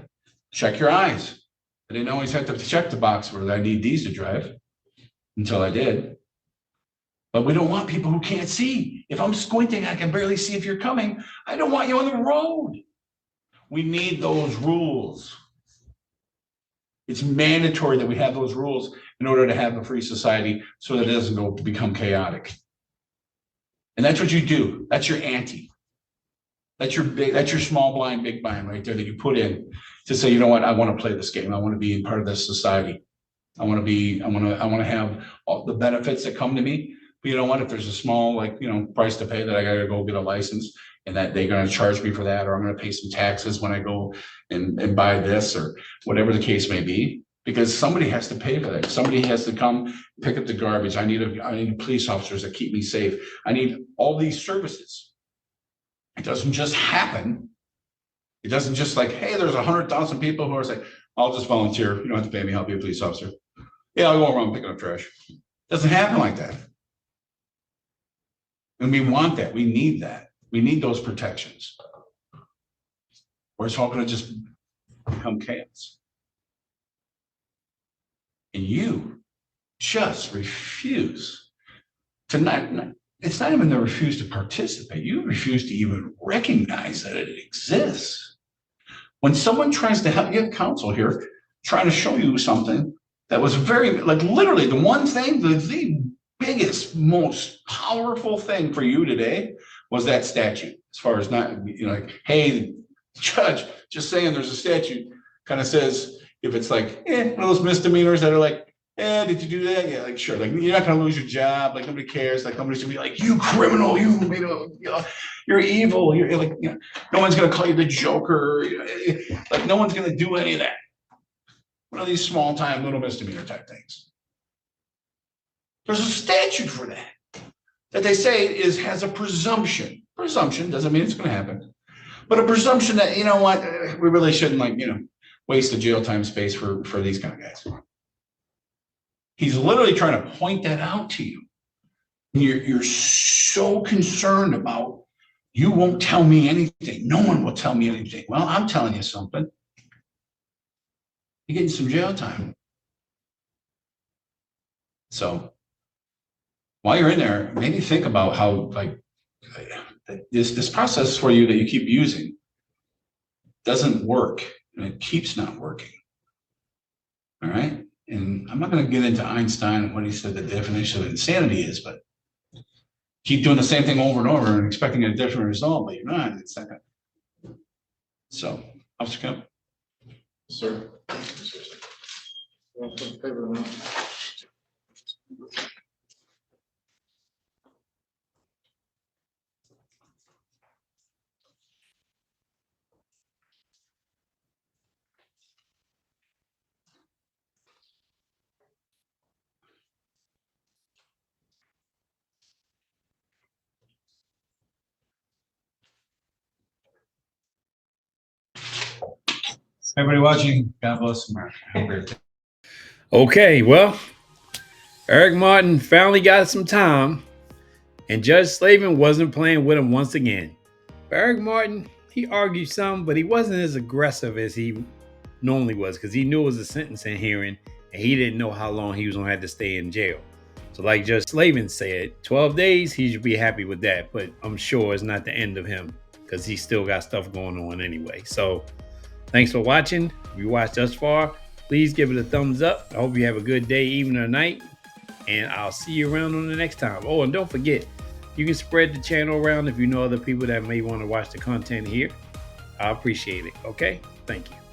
Check your eyes. I didn't always have to check the box where I need these to drive until I did. But we don't want people who can't see. If I'm squinting, I can barely see if you're coming. I don't want you on the road. We need those rules. It's mandatory that we have those rules in order to have a free society so that it doesn't become chaotic. And that's what you do. That's your ante. That's your small blind, big blind right there that you put in to say, you know what, I want to play this game. I want to be part of this society. I want to have all the benefits that come to me. But you know what, if there's a small, price to pay that I got to go get a license and that they're going to charge me for that, or I'm going to pay some taxes when I go and buy this, or whatever the case may be, because somebody has to pay for that. Somebody has to come pick up the garbage. I need police officers that keep me safe. I need all these services. It doesn't just happen. It doesn't just like, hey, there's 100,000 people who are saying, I'll just volunteer. You don't have to pay me. I'll be a police officer. Yeah, I'll go around picking up trash. It doesn't happen like that. And we want that. We need that. We need those protections. Or it's all going to just become chaos. And you just refuse to it's not even the refuse to participate. You refuse to even recognize that it exists. When someone tries to help, you have counsel here trying to show you something that was very, literally the one thing, the biggest, most powerful thing for you today was that statute. As far as not, hey, judge, just saying there's a statute kind of says, if it's one of those misdemeanors that are did you do that? Yeah, sure. You're not going to lose your job. Nobody cares. Nobody's going to be like, you criminal, you're evil. You're no one's going to call you the Joker. No one's going to do any of that. One of these small time little misdemeanor type things. There's a statute for that they say has a presumption. Presumption doesn't mean it's going to happen. But a presumption that, you know what, we really shouldn't waste the jail time space for these kind of guys. He's literally trying to point that out to you. You're so concerned about, you won't tell me anything. No one will tell me anything. Well, I'm telling you something. You're getting some jail time. So while you're in there, maybe think about how this process for you that you keep using doesn't work, and it keeps not working. All right. And I'm not going to get into Einstein and what he said the definition of insanity is, but keep doing the same thing over and over and expecting a different result, but you're not. It's not gonna. So, Officer Kemp. Sir. Everybody watching, God bless America. Have a great day. Okay, well, Eric Martin finally got some time, and Judge Slavin wasn't playing with him once again. But Eric Martin, he argued some, but he wasn't as aggressive as he normally was, because he knew it was a sentencing hearing, and he didn't know how long he was going to have to stay in jail. So like Judge Slavin said, 12 days, he should be happy with that, but I'm sure it's not the end of him, because he still got stuff going on anyway. So thanks for watching. If you watched thus far, please give it a thumbs up. I hope you have a good day, evening, or night, and I'll see you around on the next time. Oh, and don't forget, you can spread the channel around if you know other people that may want to watch the content here. I appreciate it. Okay? Thank you.